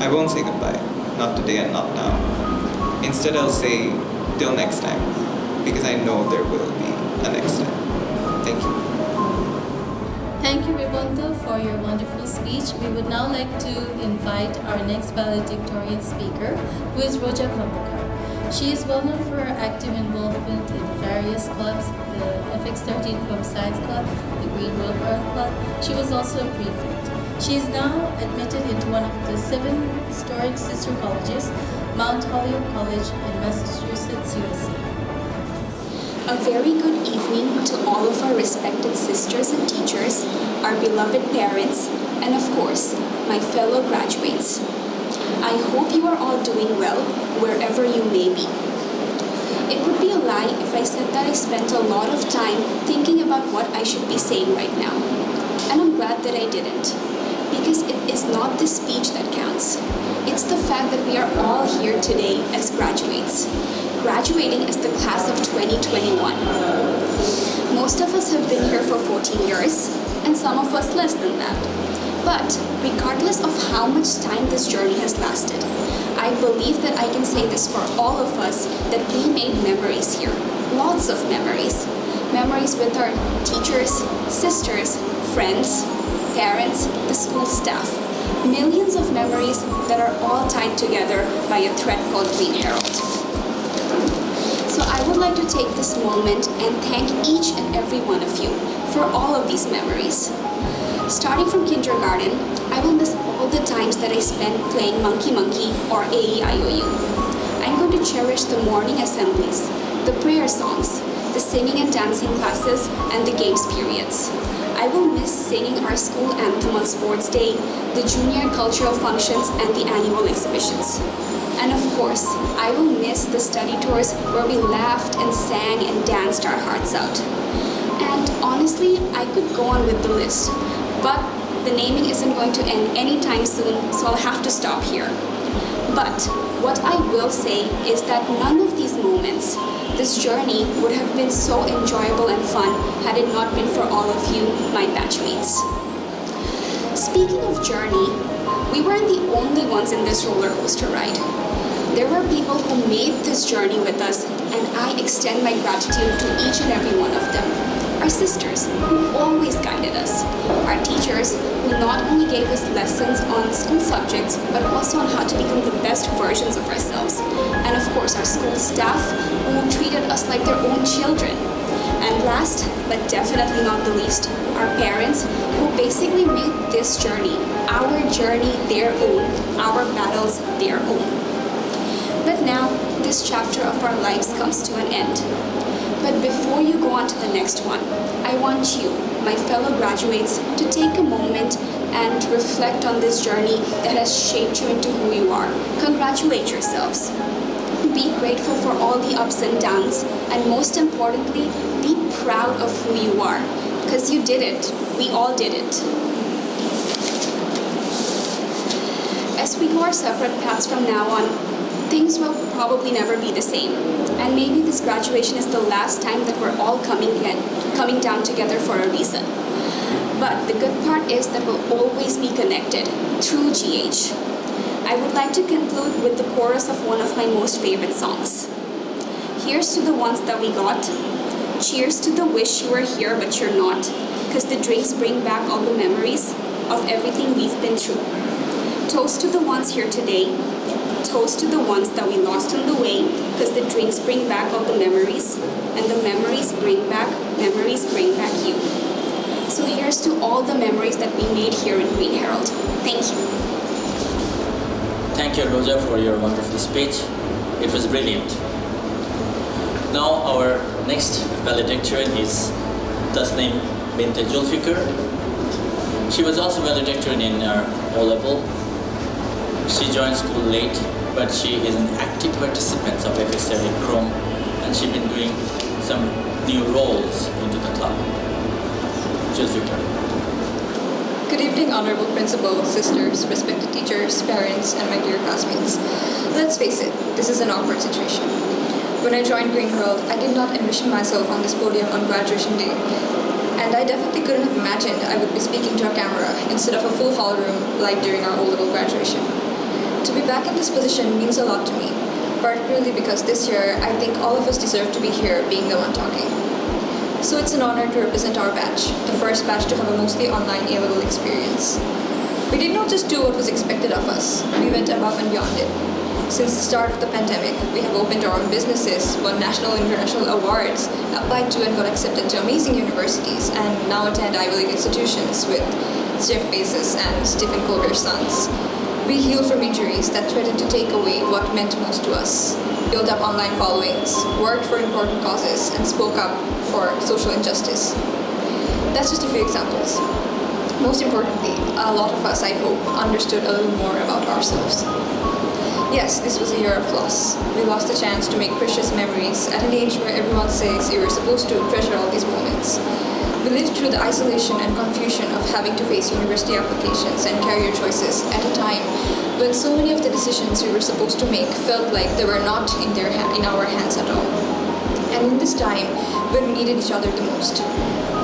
I won't say goodbye. Not today and not now. Instead, I'll say, till next time, because I know there will be a next time. Thank you. Thank you, Ribonto, for your wonderful speech. We would now like to invite our next valedictorian speaker, who is Roja Khambukar. She is well known for her active involvement in various clubs, the FX13 Club Science Club, the Greenherald Earth Club. She was also a prefect. She is now admitted into one of the 7 historic sister colleges, Mount Holyoke College in Massachusetts, USA. A very good evening to all of our respected sisters and teachers, our beloved parents, and of course, my fellow graduates. I hope you are all doing well, wherever you may be. It would be a lie if I said that I spent a lot of time thinking about what I should be saying right now. And I'm glad that I didn't, because it is not the speech that counts. It's the fact that we are all here today as graduates, graduating as the class of 2021. Most of us have been here for 14 years, and some of us less than that. But regardless of how much time this journey has lasted, I believe that I can say this for all of us, that we made memories here. Lots of memories. Memories with our teachers, sisters, friends, parents, the school staff. Millions of memories that are all tied together by a thread called Greenherald. So I would like to take this moment and thank each and every one of you for all of these memories. Starting from kindergarten, I will miss all the times that I spent playing Monkey Monkey or AEIOU. I'm going to cherish the morning assemblies, the prayer songs, the singing and dancing classes, and the games periods. I will miss singing our school anthem on sports day, the junior cultural functions, and the annual exhibitions. And of course, I will miss the study tours where we laughed and sang and danced our hearts out. And honestly, I could go on with the list, but the naming isn't going to end anytime soon, so I'll have to stop here. But what I will say is that none of these moments, this journey, would have been so enjoyable and fun had it not been for all of you, my batchmates. Speaking of journey, we weren't the only ones in this roller coaster ride. There were people who made this journey with us, and I extend my gratitude to each and every one of them. Our sisters, who always guided us. Our teachers, who not only gave us lessons on school subjects, but also on how to become the best versions of ourselves. And of course, our school staff, who treated us like their own children. And last, but definitely not the least, our parents, who basically made this journey, our journey, their own, our battles, their own. But now, this chapter of our lives comes to an end. But before you go on to the next one, I want you, my fellow graduates, to take a moment and reflect on this journey that has shaped you into who you are. Congratulate yourselves. Be grateful for all the ups and downs, and most importantly, be proud of who you are, because you did it. We all did it. As we go our separate paths from now on, things will probably never be the same. And maybe this graduation is the last time that we're all coming down together for a reason. But the good part is that we'll always be connected through GH. I would like to conclude with the chorus of one of my most favorite songs. Here's to the ones that we got. Cheers to the wish you were here but you're not, because the drinks bring back all the memories of everything we've been through. Toast to the ones here today. Toast to the ones that we lost on the way, because the drinks bring back all the memories, and the memories bring back you. So here's to all the memories that we made here in Greenherald. Thank you. Thank you, Roja, for your wonderful speech. It was brilliant. Now our next valedictorian is Tasneem Binte Julfikar. She was also valedictorian in our O-level. She joined school late, but she is an active participant of FSL in Chrome, and she's been doing some new roles into the club. Julfikar. Good evening, Honorable Principal, sisters, respected teachers, parents, and my dear classmates. Let's face it, this is an awkward situation. When I joined Greenherald, I did not envision myself on this podium on graduation day. And I definitely couldn't have imagined I would be speaking to a camera instead of a full hall room like during our O-level graduation. To be back in this position means a lot to me, particularly because this year I think all of us deserve to be here being the one talking. So it's an honor to represent our batch, the first batch to have a mostly online A-level experience. We did not just do what was expected of us, we went above and beyond it. Since the start of the pandemic, we have opened our own businesses, won national and international awards, applied to and got accepted to amazing universities, and now attend Ivy League institutions with Jeff Bezos and Stephen Colbert's sons. We healed from injuries that threatened to take away what meant most to us, built up online followings, worked for important causes, and spoke up for social injustice. That's just a few examples. Most importantly, a lot of us, I hope, understood a little more about ourselves. Yes, this was a year of loss. We lost a chance to make precious memories at an age where everyone says you were supposed to treasure all these moments. We lived through the isolation and confusion of having to face university applications and career choices at a time when so many of the decisions we were supposed to make felt like they were not in our hands at all. And in this time, when we needed each other the most,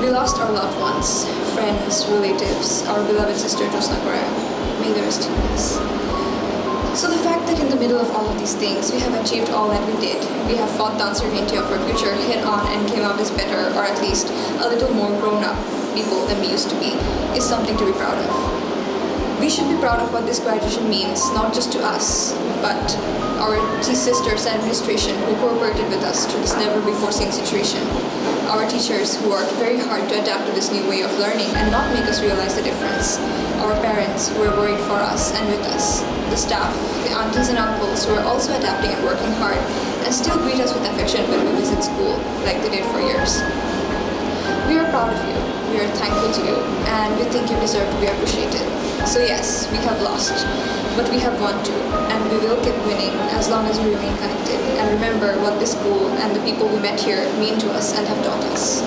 we lost our loved ones, friends, relatives, our beloved sister Josna Correa. May they rest in peace. So the fact that in the middle of all of these things, we have achieved all that we did, we have fought the uncertainty of our future head on and came out as better, or at least a little more grown-up people than we used to be, is something to be proud of. We should be proud of what this graduation means, not just to us, but our sisters and administration who cooperated with us through this never-before-seen situation. Our teachers who worked very hard to adapt to this new way of learning and not make us realize the difference. Our parents who were worried for us and with us. The staff, the aunties and uncles who are also adapting and working hard and still greet us with affection when we visit school, like they did for years. We are proud of you. we are thankful to you and we think you deserve to be appreciated. So yes, we have lost, but we have won too, and we will keep winning as long as we remain connected and remember what this school and the people we met here mean to us and have taught us.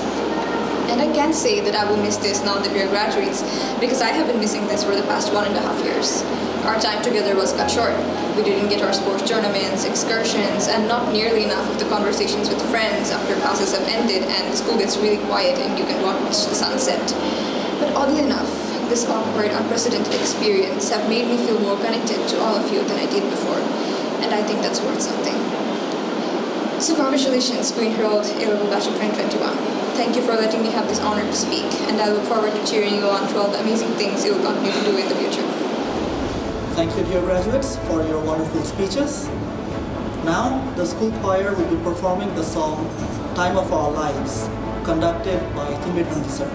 And I can't say that I will miss this now that we are graduates, because I have been missing this for the past 1.5 years. Our time together was cut short. We didn't get our sports tournaments, excursions, and not nearly enough of the conversations with friends after classes have ended and the school gets really quiet and you can watch the sunset. But oddly enough, this awkward, unprecedented experience have made me feel more connected to all of you than I did before, and I think that's worth something. So congratulations, Greenherald A-Level Batch of 2021. Thank you for letting me have this honor to speak, and I look forward to cheering you on to all the amazing things you will continue to do in the future. Thank you, dear graduates, for your wonderful speeches. Now, the school choir will be performing the song Time of Our Lives, conducted by Timbit sir.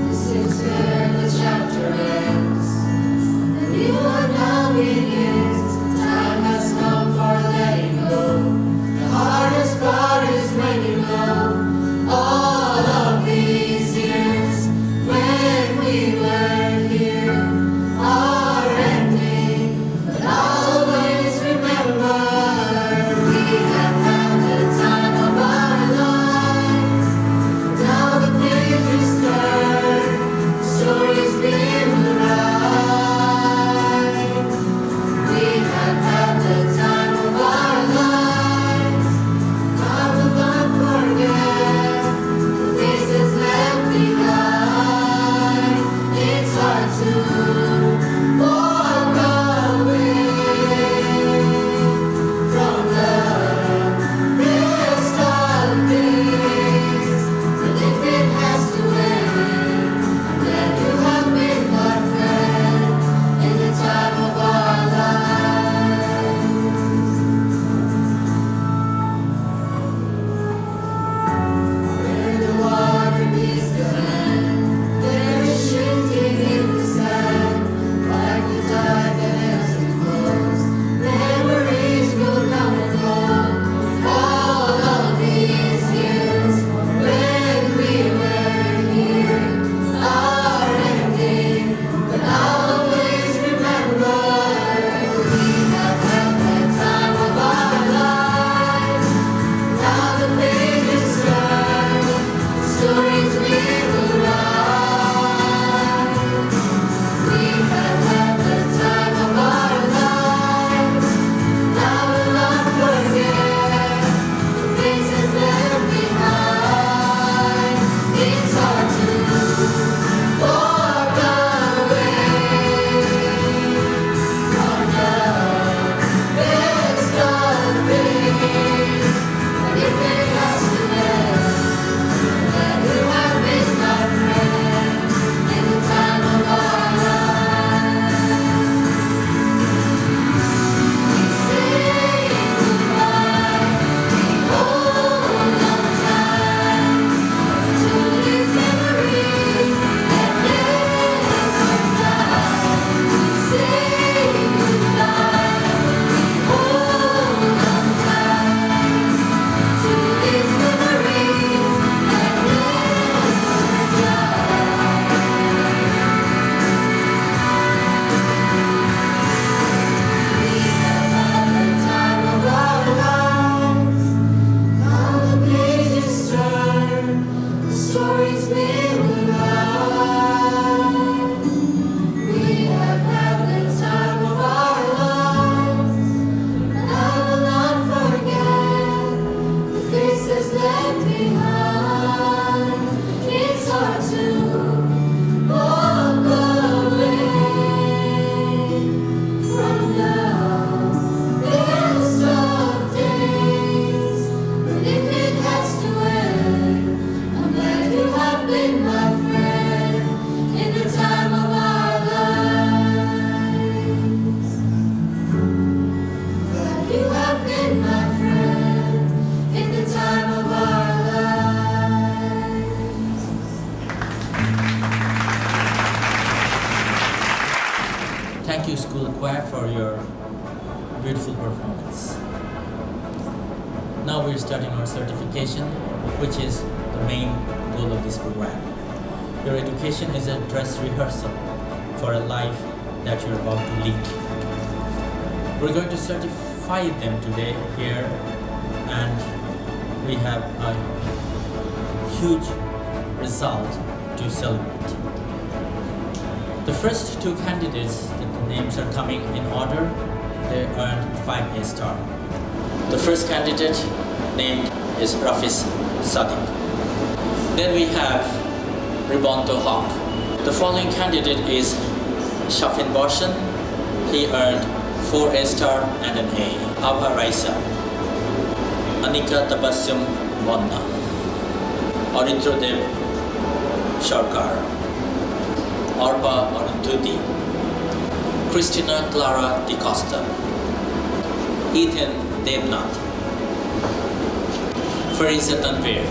This is where the chapter ends. The new one now begins. Time has come for letting go. The hardest part is when you know all of these years when we were here are ending. But always remember we have had the time of our lives. Now the pages turn, stories begin to write. We have had the time of our lives. I will not forget the faces left behind. It's hard to walk away from the best of days. But if it has to end, I'm glad you have been my friend in the time of our lives. Where the water meets the land, there is shifting in the sand, like the tide that ebbs and flows. Memories will come and go. All of these years when we were here are ending, but I'll always remember we have had the time of our lives. Now the pages turn, stories we will write. We have had the time of our lives. I will not forget the faces left behind. It's hard to walk away from the best of days. But if it has to end, then you have been my friend in the time of our lives. We say goodbye, we hold on tight to these memories that never die. We say goodbye, we hold on tight to these memories that never die. We have had the time of our lives. Now the pages turn, the stories we will write. We have had the time of our lives, and I will not forget the faces left behind. It's hard to walk away from the best of days. But if it has to end, I'm glad you have been my friend in the time of our lives. Glad you have been my friend in the time of our lives. Thank you, school choir, for your beautiful performance. Now we're starting our certification, which is the main goal of this program. Your education is a dress rehearsal for a life that you're about to lead. We're going to certify them today here, and we have a huge result to celebrate. The first two candidates, that the names are coming in order, they earned 5 A-star. The first candidate named is Rafis Sadiq. Then we have Ribonto Hawk. The following candidate is Shafin Borshan. He earned 4 A-star and an A. Abha Raisa, Anika Tabassum Vonna, Aritrodeb Sharkar, Arpa Arundhati, Christina Clara Di Costa, Ethan Devnath, Fariza Tanvir,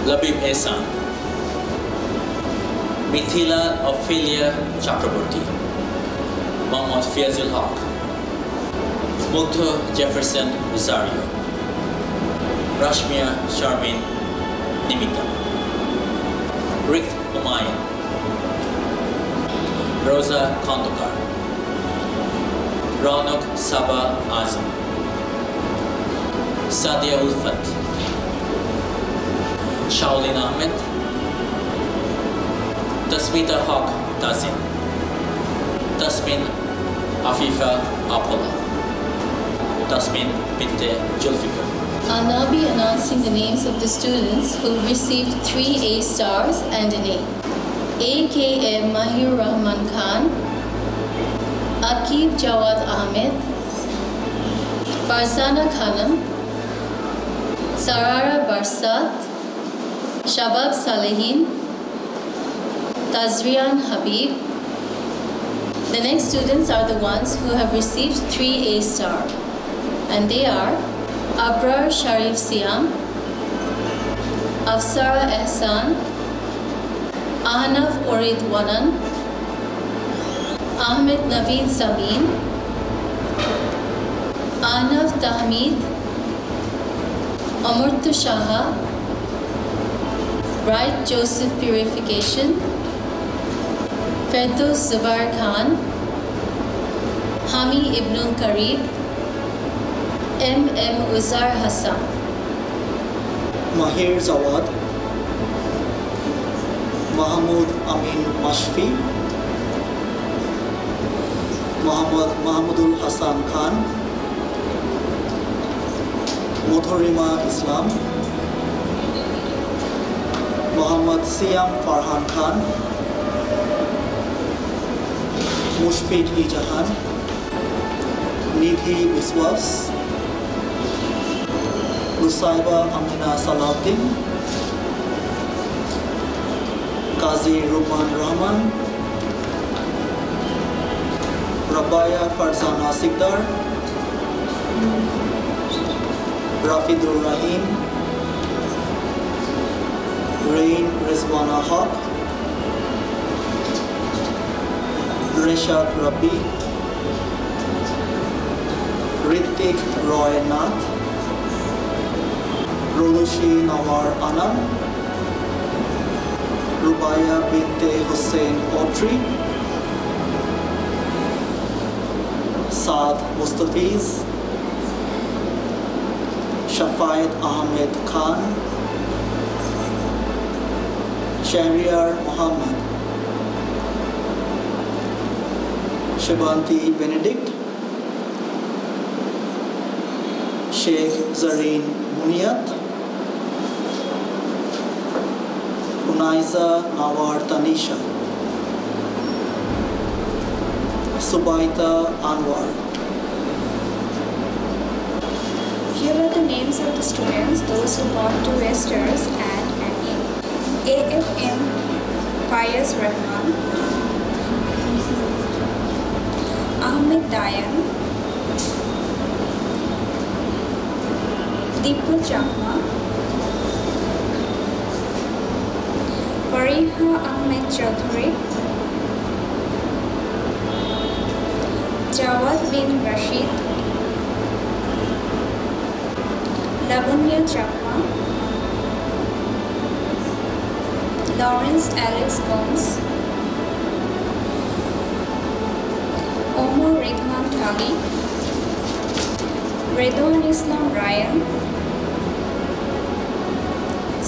Labib Ehsan, Mithila Ophelia Chakraborty, Mohammad Fiazul Haq, Mugdha Jefferson Rosario, Rashmia Sharmin Nimita, Rick Umayan, Rosa Kondokar, Ronak Saba Azam, Sadia Ulfat, Shaolin Ahmed, Tasmita Haq Tazin, Tasmin Afifa Apola, Tasmin Binte Julfikar. I'll now be announcing the names of the students who received 3 A-stars and an A. A.K.M. Mahir Rahman Khan, Akib Jawad Ahmed, Farzana Khanam, Sarara Barsat, Shabab Salehin, Tazrian Habib. The next students are the ones who have received 3 A-star, and they are Abrar Sharif Siam, Afsara Ehsan, Ahnaf Orid Wanan, Ahmed Naveed Samin, Ahnaf Tahmid, Amurtu Shaha, Bright Joseph Purification, Ferdous Zubair Khan, Hami Ibnul Karib, M.M. Uzar Hassan, Mahir Zawad, Mahmoud Amin Mashfi, Mahmudul Hassan Khan, Mudhurima Islam, Muhammad Siam Farhan Khan, Mushfiq Jahan, Nidhi Biswas, Nusaiba Amina Salahuddin, Qazi Ruman Rahman, Rabaya Farzana Sikdar, Rafidur Rahim, Rain Rizwana Haq, Reshad Rabi, Ritik Roy Nath, Rolushi Nawar Anam, Rubaya Binte Hussein Autry, Saad Mustafiz, Shafayat Ahmed Khan, Shahriar Muhammad, Shibanti Benedict, Sheikh Zareen Muniyat, Unaiza Nawar Tanisha, Subaita Anwar. Here are the names of the students, those who got 2 A-stars and an A. AFM Fayez Rahman, Ahmed Dayan, Deepu Chahma, Fariha Ahmed Chaudhary, Jawad bin Rashid, Lavanya Chahma, Lawrence Alex Gomes, Omar Redhan Thali, Redwan Islam Ryan,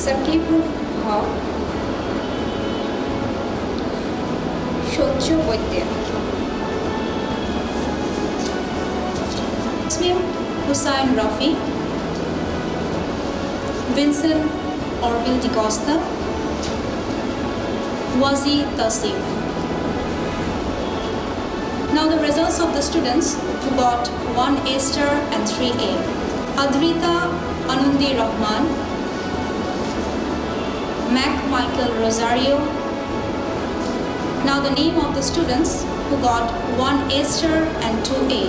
Sakibul Haq, Shocho Boydya, Tasmim Hussain Rafi, Vincent Orville de Costa, Wazi Tasif. Now the results of the students who got 1 A star and 3 A. Adrita Anundi Rahman, Mac Michael Rosario. Now the name of the students who got 1 A star and 2 A.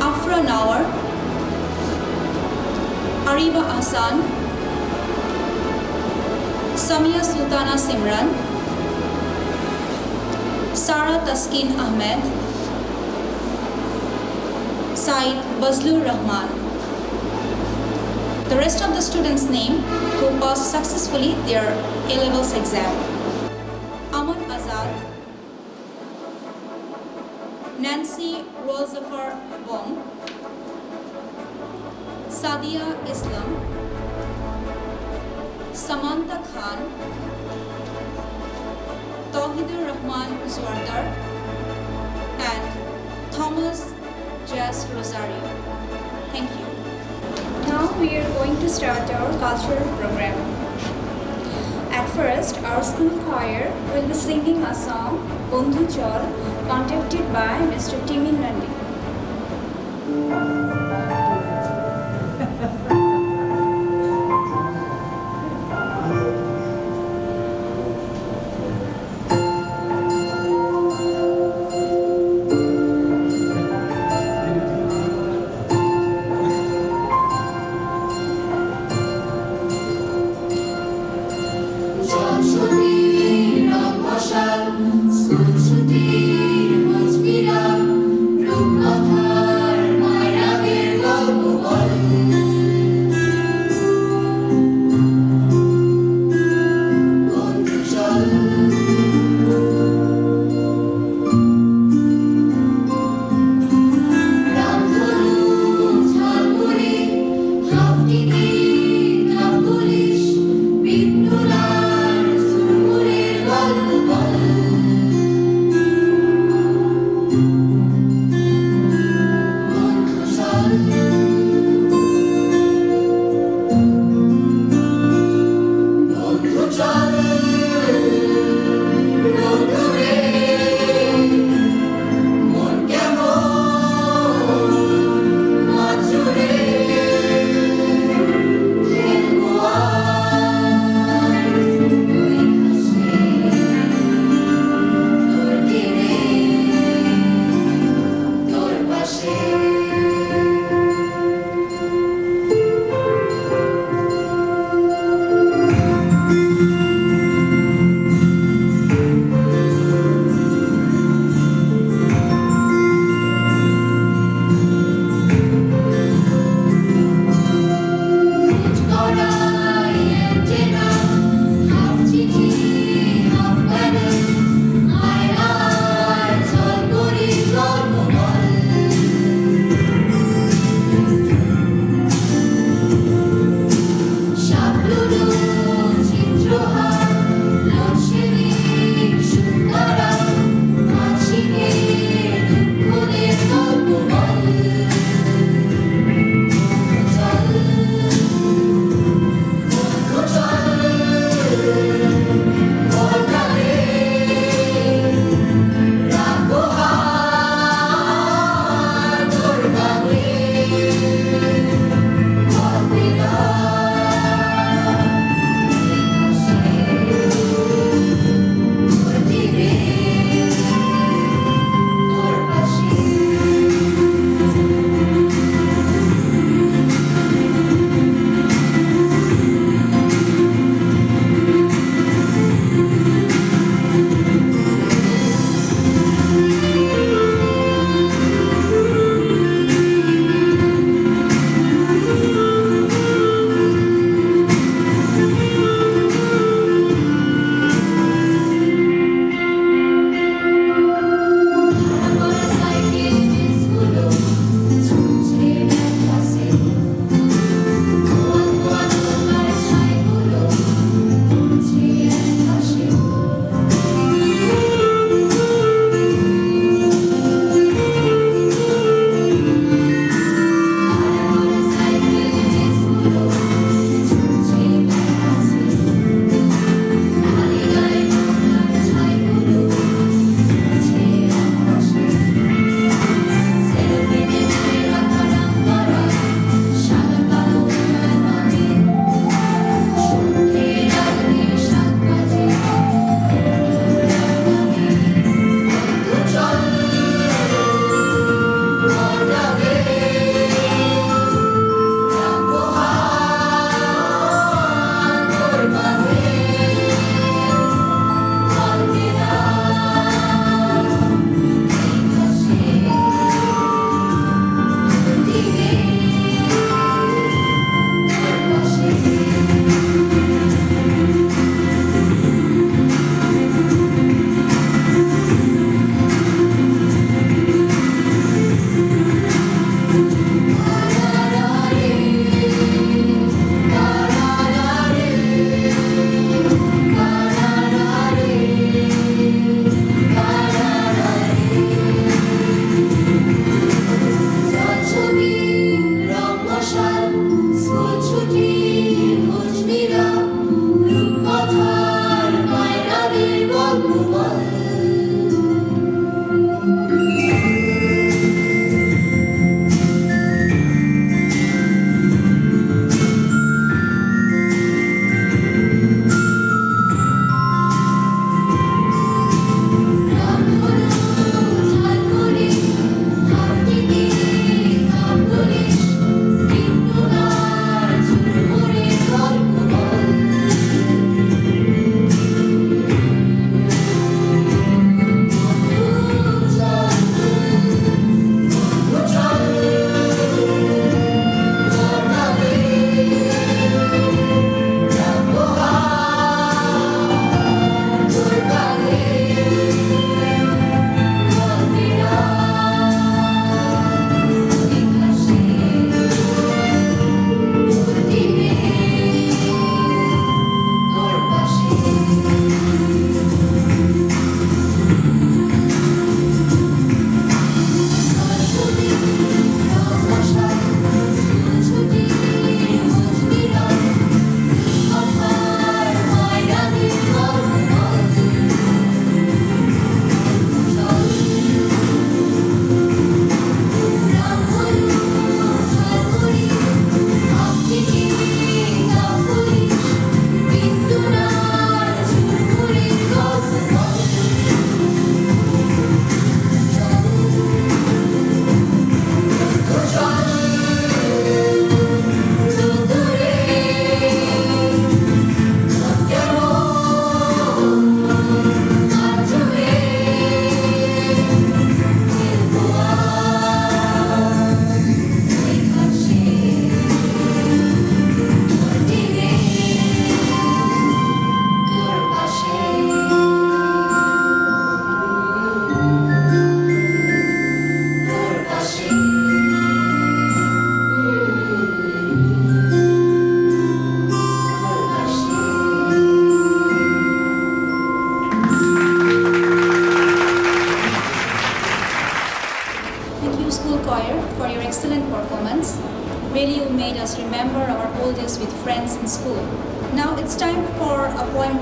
Afra Nawar, Ariba Hassan, Samia Sultana Simran, Sara Taskin Ahmed, Said Bazlur Rahman. The rest of the students' name who passed successfully their A-levels exam. Aman Azad, Nancy Rolzafar Bong, Sadia Islam, Samantha Khan, Tawhidur Rahman Zwardar, and Thomas Jas Rosario. Thank you. Now we are going to start our cultural program. At first, our school choir will be singing a song, Bondhu Chol, conducted by Mr. Timin Nandi. Pulis, Pintular,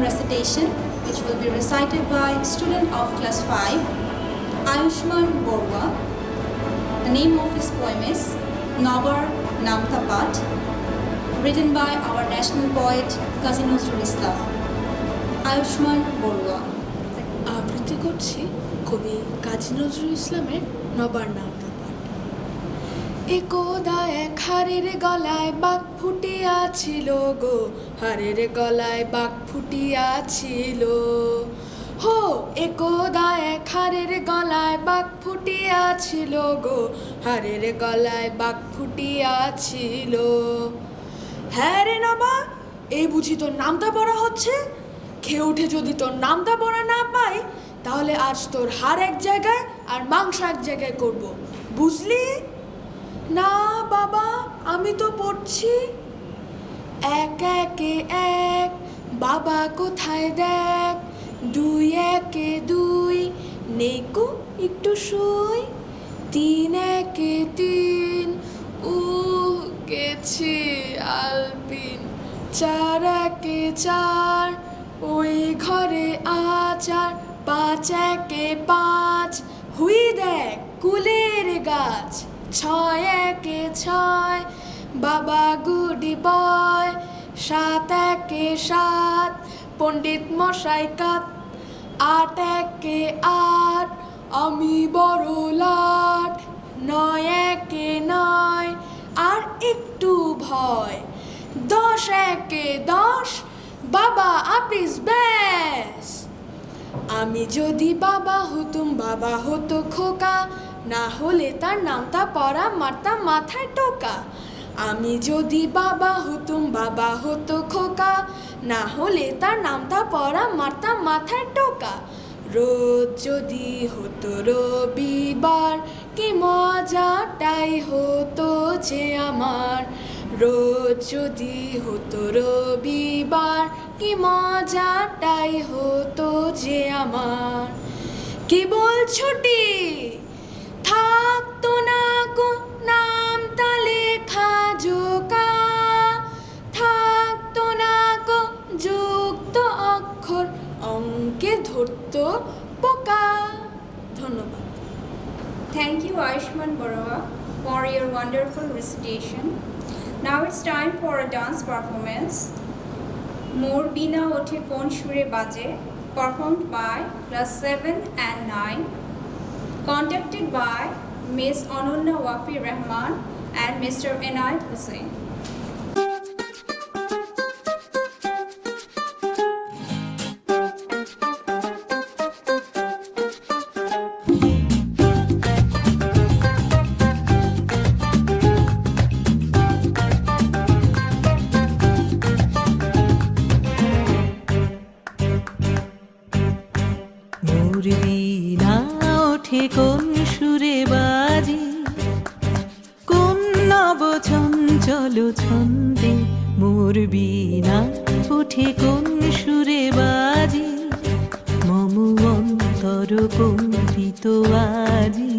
recitation, which will be recited by student of class 5, Ayushman Borwa. The name of his poem is Nabar Namta Pat, written by our national poet Kazi Nazrul Islam. Ayushman Borwa. আবৃত্তি করছি কবি কাজী নজরুল ইসলামের নবার নামতা পাঠ। একদা এক হারের গলায় বাঘ ফুটিয়াছিল গো, হারের গলায় বাঘ ফুটিয়াছিল। হো একদা এক হারের গলায় বাঘ ফুটিয়াছিল গো, হারের গলায় বাঘ ফুটিয়াছিল। হ্যাঁ রে নবা, এই বুঝি তোর নামটা পড়া হচ্ছে? খেয়ে উঠে যদি তোর নামটা পড়া না পাই, তাহলে আজ তোর হাড় এক জায়গায় আর মাংস এক জায়গায় করব, বুঝলি? না বাবা, আমি তো পড়ছি। এক একে এক, বাবা কোথায় দেখ, দুই একে দুই, নেকু একটু শুই, তিন একে তিন, গেছি আলপিন, চার একে চার, ওই ঘরে আচার, পাঁচ একে পাঁচ, হুই দেখ কুলের গাছ, ছয় একে ছয়, বাবা গুডি বয়, সাত একে সাত, পণ্ডিত মশাই কাত, আট একে আট, আমি বড় লাট, নয় একে নয়, আর একটু ভয়, দশ একে দশ, বাবা আপিস ব্যাস। আমি যদি বাবা হতুম, বাবা হতো খোকা, না হলে তার নামটা পড়া মারতাম মাথায় টোকা। আমি যদি বাবা হতুম, বাবা হতো খোকা, না হলে তার নামটা পড়া মারতাম মাথায় টোকা। রোজ যদি হতো রবিবার, কি মজাটাই হতো যে আমার। রোজ যদি হতো রবিবার, কি মজাটাই হতো যে আমার। কেবল ছুটি থাকতো না কো নামটা লেখা জোকা, থাকতো না কো যুক্ত অক্ষর, অঙ্কে ধরতো পোকা। ধন্যবাদ। Thank you, Ayushman Borwa, for your wonderful recitation. Now it's time for a dance performance. Mor Bina Othe Kon Shure Baje, performed by class 7 and 9, conducted by Ms. Anunna Wafi Rahman and Mr. Enayat Hussain. কোন সুরে বাজি, কোন নব চঞ্চল ছন্দে, মোর বীণা ওঠে কোন সুরে বাজি, মম অন্তর কম্পিত আজি,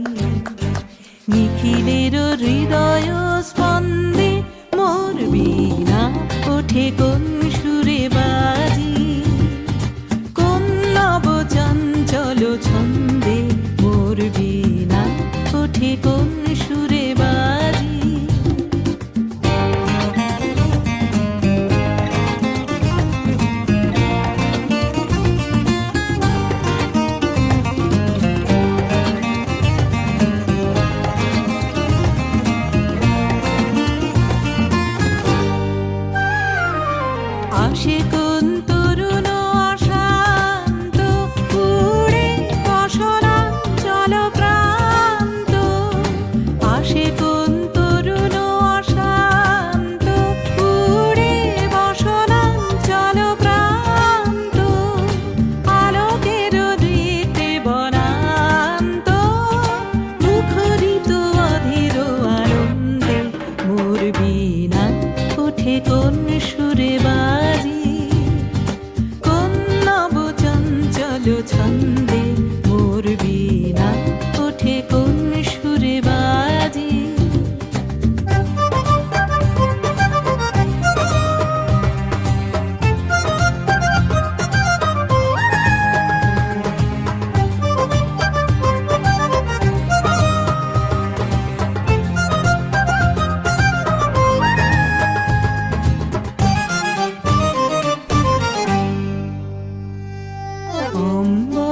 নিখিলের হৃদয় স্পন্দে, মোর বীণা ওঠে কোন সুরে বাজি, কোন নব চঞ্চল ছন্দে, মোর বীণা ওঠে কোন সুরে বাজি। আসে কোন তরুণ অশান্ত, উড়ে বসনাঞ্চল প্রান্ত, আসে কোন তরুণ অশান্ত, উড়ে বসনাঞ্চল প্রান্ত, আলোকের দীপ্তে বনান্ত, মুখরিত অধীর আনন্দে, মোর বীণা ওঠে কোন সুরে বাজি, কোন নব চঞ্চল ছন্দে, মোর বীণা ওঠে কোন সুরে বাজি।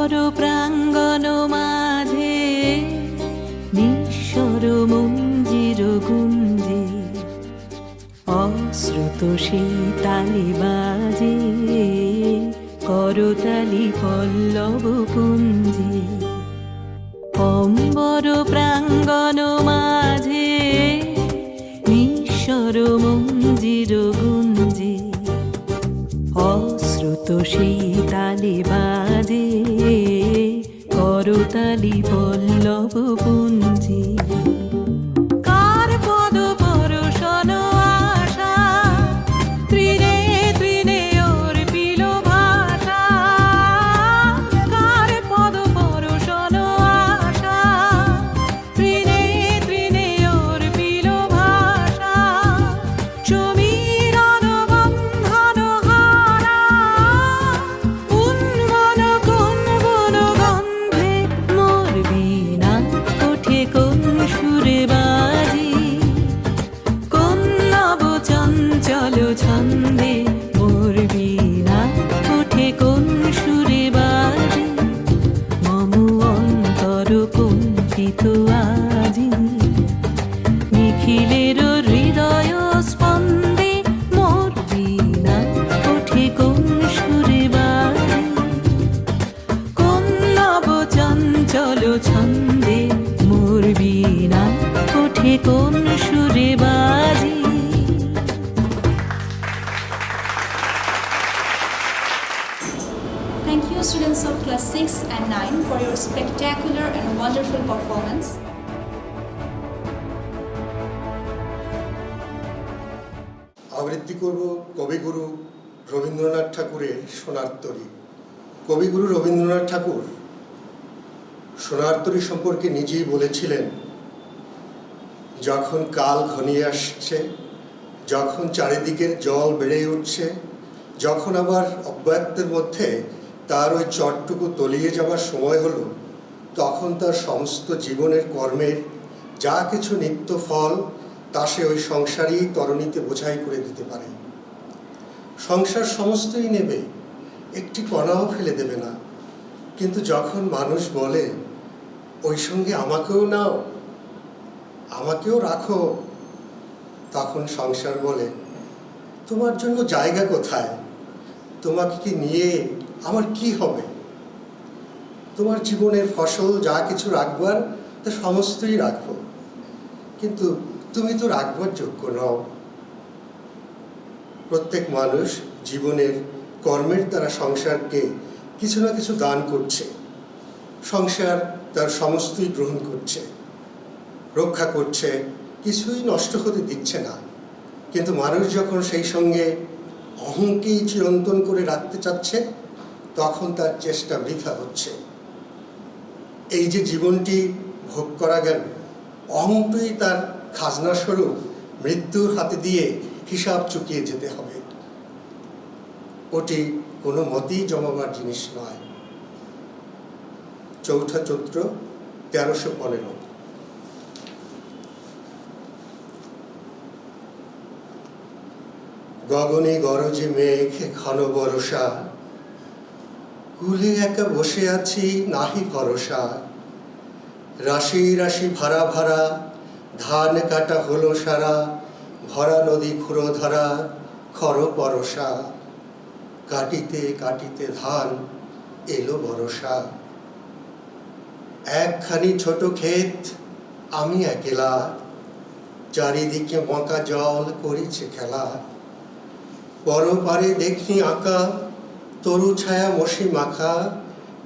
অম্বর প্রাঙ্গণ মাঝে নিঃস্বর মঞ্জির গুঞ্জে অশ্রুত সেই তালি বাজে করতালি পল্লব পুঞ্জে অম্বর প্রাঙ্গণ মাঝে নিঃস্বর মঞ্জির গুঞ্জে অশ্রুত সেই তালি বাজে করতালি পল্লব পুঞ্জে কার পদ পরশন আশা তৃণে তৃণে অর্পিল ভাষা কার পদ পরশন আশা তৃণে তৃণে অর্পিল ভাষা সমীরণ বন্ধন হারা উন্মন কোন বন গন্ধে মোর বীণা ওঠে কোন সুরে বাজি কোন নব চঞ্চল ছন্দে মোর বীণা ওঠে কোন সুরে বাজি মম অন্তর কম্পিত আজি নিখিলের হৃদয় স্পন্দে মোর বীণা ওঠে কোন সুরে বাজি কোন নব চঞ্চল ছন্দে মোর বীণা ওঠে কোন সুরে বাজি Thank you, students of class 6 and 9, for your spectacular and wonderful performance. আবৃত্তি করব কবিগুরু রবীন্দ্রনাথ ঠাকুরের সোনার তরী। কবিগুরু রবীন্দ্রনাথ ঠাকুর সোনার তরী সম্পর্কে নিজেই বলেছিলেন, যখন কাল ঘনিয়ে আসছে, যখন চারিদিকের জল বেড়ে উঠছে, যখন আবার অব্যক্তের মধ্যে তার ওই চটটুকু তলিয়ে যাবার সময় হলো, তখন তার সমস্ত জীবনের কর্মের যা কিছু নিত্য ফল তা সে ওই সংসারই তরণীতে বোঝাই করে দিতে পারে। সংসার সমস্তই নেবে, একটি কণাও ফেলে দেবে না। কিন্তু যখন মানুষ বলে ওই সঙ্গে আমাকেও নাও, আমাকেও রাখো, তখন সংসার বলে তোমার জন্য জায়গা কোথায়, তোমাকে কি নিয়ে আমার কি হবে? তোমার জীবনের ফসল যা কিছু রাখবার তা সমস্তই রাখবো, কিন্তু তুমি তো রাখবার যোগ্য নও। প্রত্যেক মানুষ জীবনের কর্মের দ্বারা সংসারকে কিছু না কিছু দান করছে, সংসার তার সমস্তই গ্রহণ করছে, রক্ষা করছে, কিছুই নষ্ট হতে দিচ্ছে না। কিন্তু মানুষ যখন সেই সঙ্গে অহংকেই চিরন্তন করে রাখতে চাচ্ছে, তখন তার চেষ্টা বৃথা হচ্ছে। এই যে জীবনটি ভোগ করা গেল, অহংটাই তার খাজনা স্বরূপ মৃত্যুর হাতে দিয়ে হিসাব চুকিয়ে যেতে হবে। ওটি কোনো মতেই জমাবার জিনিস নয়। চৌঠা চৈত্র 1315। গগনে গরজে মেঘ ঘন বরষা, কুলে একা বসে আছি নাহি ভরসা। রাশি রাশি ভাড়া ভাড়া ধান কাটা হলো সারা, ভরা নদী ক্ষুরধারা খর পরশা। কাটিতে কাটিতে ধান এলো বরষা। একখানি ছোট ক্ষেত আমি একলা, চারিদিকে বাঁকা জল করিছে খেলা। পরপারে দেখি আঁকা তরু ছায়া মশি মাখা,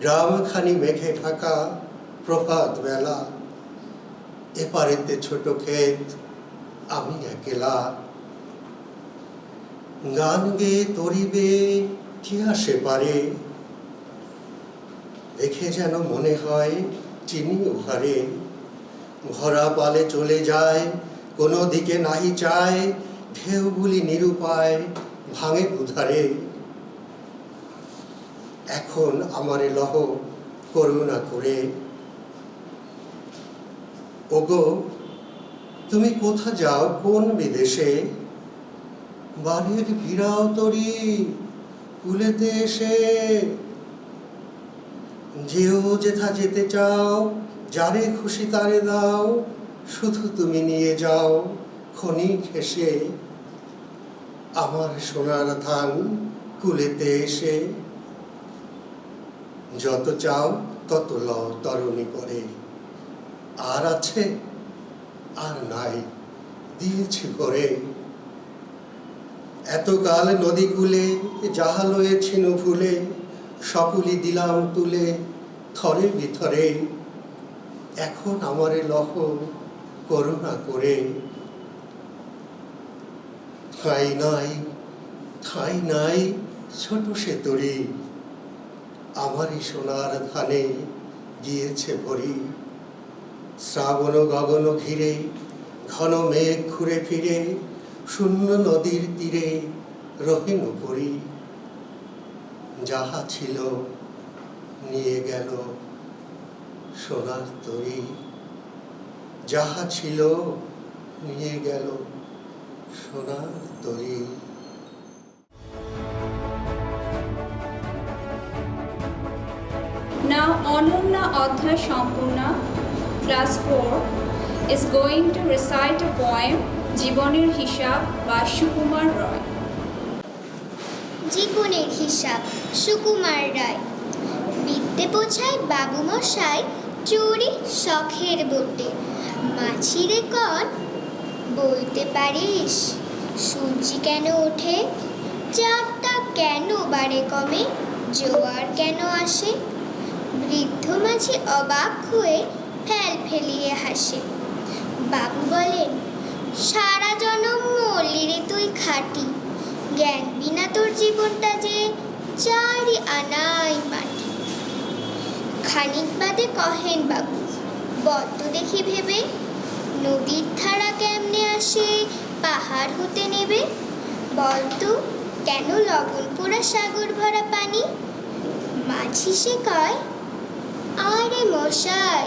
গ্রামখানি মেঘে ঢাকা প্রভাত বেলা। এপারেতে ছোট ক্ষেত আমি একলা, গান গেয়ে তরিবে কি আসে পারে। দেখে যেন মনে হয় চিনি ওহারে, ভরা পালে চলে যায় কোনো দিকে নাহি চায়। ঢেউগুলি নিরুপায় ভাঙে দুধারে। এখন আমারে লহ করুণা করে। ওগো তুমি কোথা যাও কোন বিদেশে, বাড়ির ভিড়াও তরি কুলেতে এসে। যেও যেথা যেতে চাও, যারে খুশি তারে দাও, শুধু তুমি নিয়ে যাও ক্ষণিক হেসে আমার সোনার ধান কুলেতে এসে। যত চাও তত লও তরুণী করে, আর আছে আর নাই দিয়েছি করে। এতকাল নদী কূলে যাহা লয়েছিল ভুলে, সকলই দিলাম তুলে থরে বিথরে। এখন আমারে লহ করুণা করে। ঠাই নাই ঠাই নাই ছোট সে তরি, আমারই সোনার ধানে গিয়েছে ভরি। শ্রাবণ গগন ঘিরে ঘন মেঘ ঘুরে ফিরে, শূন্য নদীর তীরে রহিন পরি। যাহা ছিল নিয়ে গেল সোনার তরি, যাহা ছিল নিয়ে গেল সোনার তরি। Now Anurna Adhya Sampurna, class 4, is going to recite a poem, Jiboner Hishab by Sukumar Roy. জীবনের হিসাব সুকুমার রায়। বিদ্যে বোঝায় বাবু মশাই, চুরি শখের বটে। মাছিরে কন বলতে পারিস, সূর্যি কেন ওঠে, চাঁদটা কেন বাড়ে কমে, জোয়ার কেন আসে। বৃদ্ধ মাঝি অবাক হয়ে ফেল ফেলিয়ে হাসে। বাবু বলেন, সারা জনম মরলি রে তুই খাটি, জ্ঞান বিনা তোর জীবনটা যে চারি আনাই মাটি। খানিক বাদে কহেন বাবু, বদ্ধ দেখি ভেবে, নদীর ধারা কেমনে আসে পাহাড় হতে নেবে। বলতো কেন লবণ পোড়া সাগর ভরা পানি। মাঝি সে কয়, আরে মশাই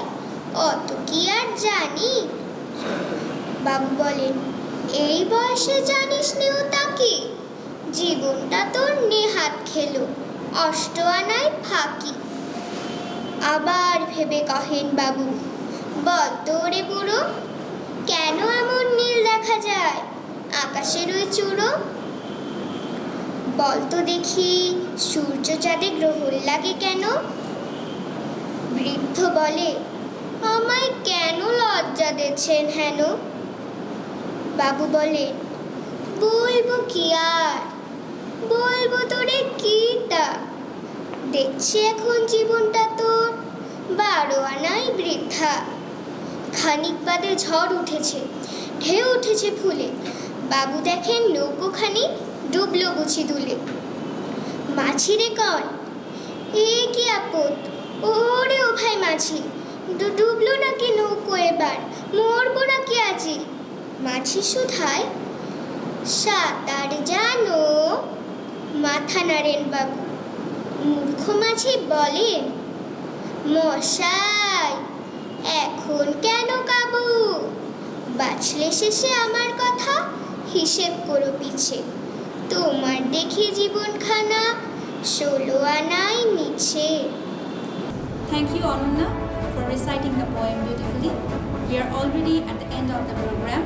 অত কি আর জানি। বাবু বলেন, এই বয়সে জানিস নেও তাকে, জীবনটা তোর নেহাত খেলো অষ্ট আনায় ফাঁকি। আবার ভেবে কহেন বাবু, বল তো রে বুড়ো, কেন এমন নীল দেখা যায় আকাশের ওই চূড়ো। বল তো দেখি সূর্য চাঁদে গ্রহণ লাগে কেন। বৃদ্ধ বলে, আমায় কেন লজ্জা দিচ্ছেন হেন। বাবু বলে, বলবো কি আর, বলবো তোরে কি তা, দেখছি এখন জীবনটা তোর 12 আনাই বৃদ্ধা। খানিক বাদে ঝড় উঠেছে, ঢেউ উঠেছে ফুলে। বাবু দেখেন নৌকোখানি ডুবলো বুঝি দুলে। মাছিরে কন, এ কি আপদ, ওরে ও ভাই মাছি, ডুবলো নাকি নৌকো এবার, মরবো নাকি আজি। মাছি শুধায়, সাঁতার জানো। মাথা নাড়েন বাবু। মূর্খ মাছি বলেন, মশাই এখন কেন কাবু, বাঁচলে শেষে আমার কথা হিসেব করো পিছে। তোমার দেখি জীবনখানা 16 আনাই নিচে। Thank you, Anurna, for reciting the poem beautifully. We are already at the end of the program.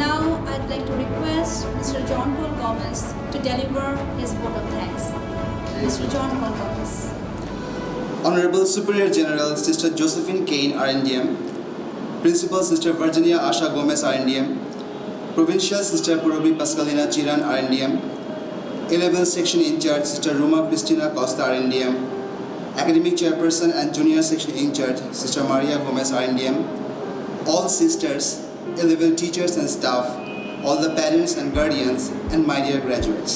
Now, I'd like to request Mr. John Paul Gomez to deliver his vote of thanks. Mr. John Paul Gomez. Honorable Superior General Sister Josephine Kane, RNDM, Principal Sister Virginia Asha Gomez, RNDM, Provincial Sister Purabi Pascalina Chiran, RNDM, A-Level Section In Charge Sister Ruma Cristina Costa, RNDM, Academic Chairperson and Junior Section In Charge Sister Maria Gomez, RNDM, all sisters, A-Level teachers and staff, all the parents and guardians, and my dear graduates.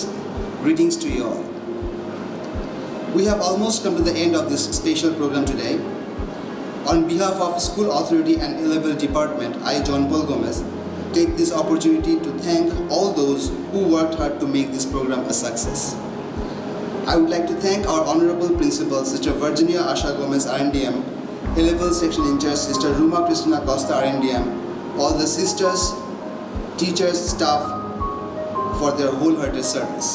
Greetings to you all. We have almost come to the end of this special program today. On behalf of School Authority and A-Level Department, I, John Paul Gomez, take this opportunity to thank all those who worked hard to make this program a success. I would like to thank our Honorable Principal, Sister Virginia Asha Gomez, RNDM, A-Level Section In Charge, Sister Ruma Cristina Costa, RNDM, all the sisters, teachers, staff for their wholehearted service.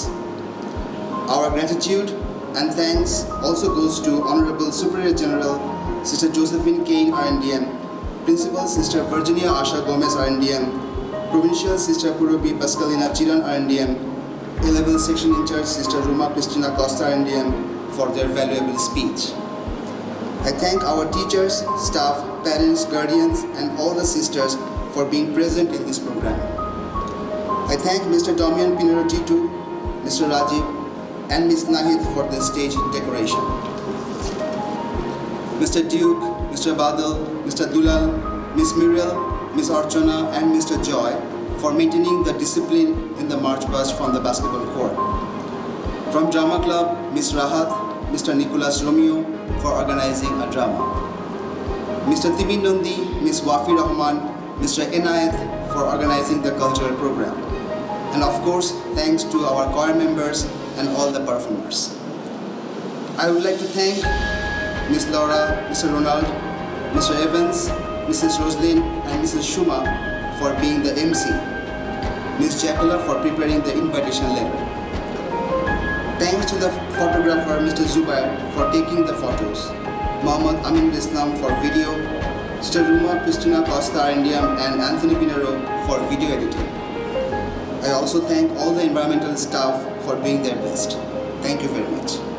Our gratitude And thanks also goes to Honorable Superior General Sister Josephine Kane, RNDM, Principal Sister Virginia Asha Gomez, RNDM, Provincial Sister Purubi Pascalina Chiran, RNDM, A-Level Section in Charge Sister Ruma Cristina Costa, RNDM, for their valuable speech. I thank our teachers, staff, parents, guardians, and all the sisters for being present in this program. I thank Mr. Damian Pinero Titu, Mr. Rajiv, and Ms. Nahid for the stage decoration. Mr. Duke, Mr. Badal, Mr. Dulal, Ms. Muriel, Ms. Archana, and Mr. Joy for maintaining the discipline in the march past from the basketball court. From Drama Club, Ms. Rahat, Mr. Nicholas Romeo for organizing a drama. Mr. Timin Nundi, Ms. Wafi Rahman, Mr. Enayat for organizing the cultural program. And of course, thanks to our choir members and all the performers. I would like to thank Ms. Laura, Mr. Ronald, Mr. Evans, Mrs. Roslyn, and Mrs. Shuma for being the MC, Ms. Jacqueline for preparing the invitation letter. Thanks to the photographer, Mr. Zubair, for taking the photos, Muhammad Amin Islam for video, Sister Ruma Cristina Costa, RNDM, and Anthony Pinero for video editing. I also thank all the environmental staff for doing their best. Thank you very much.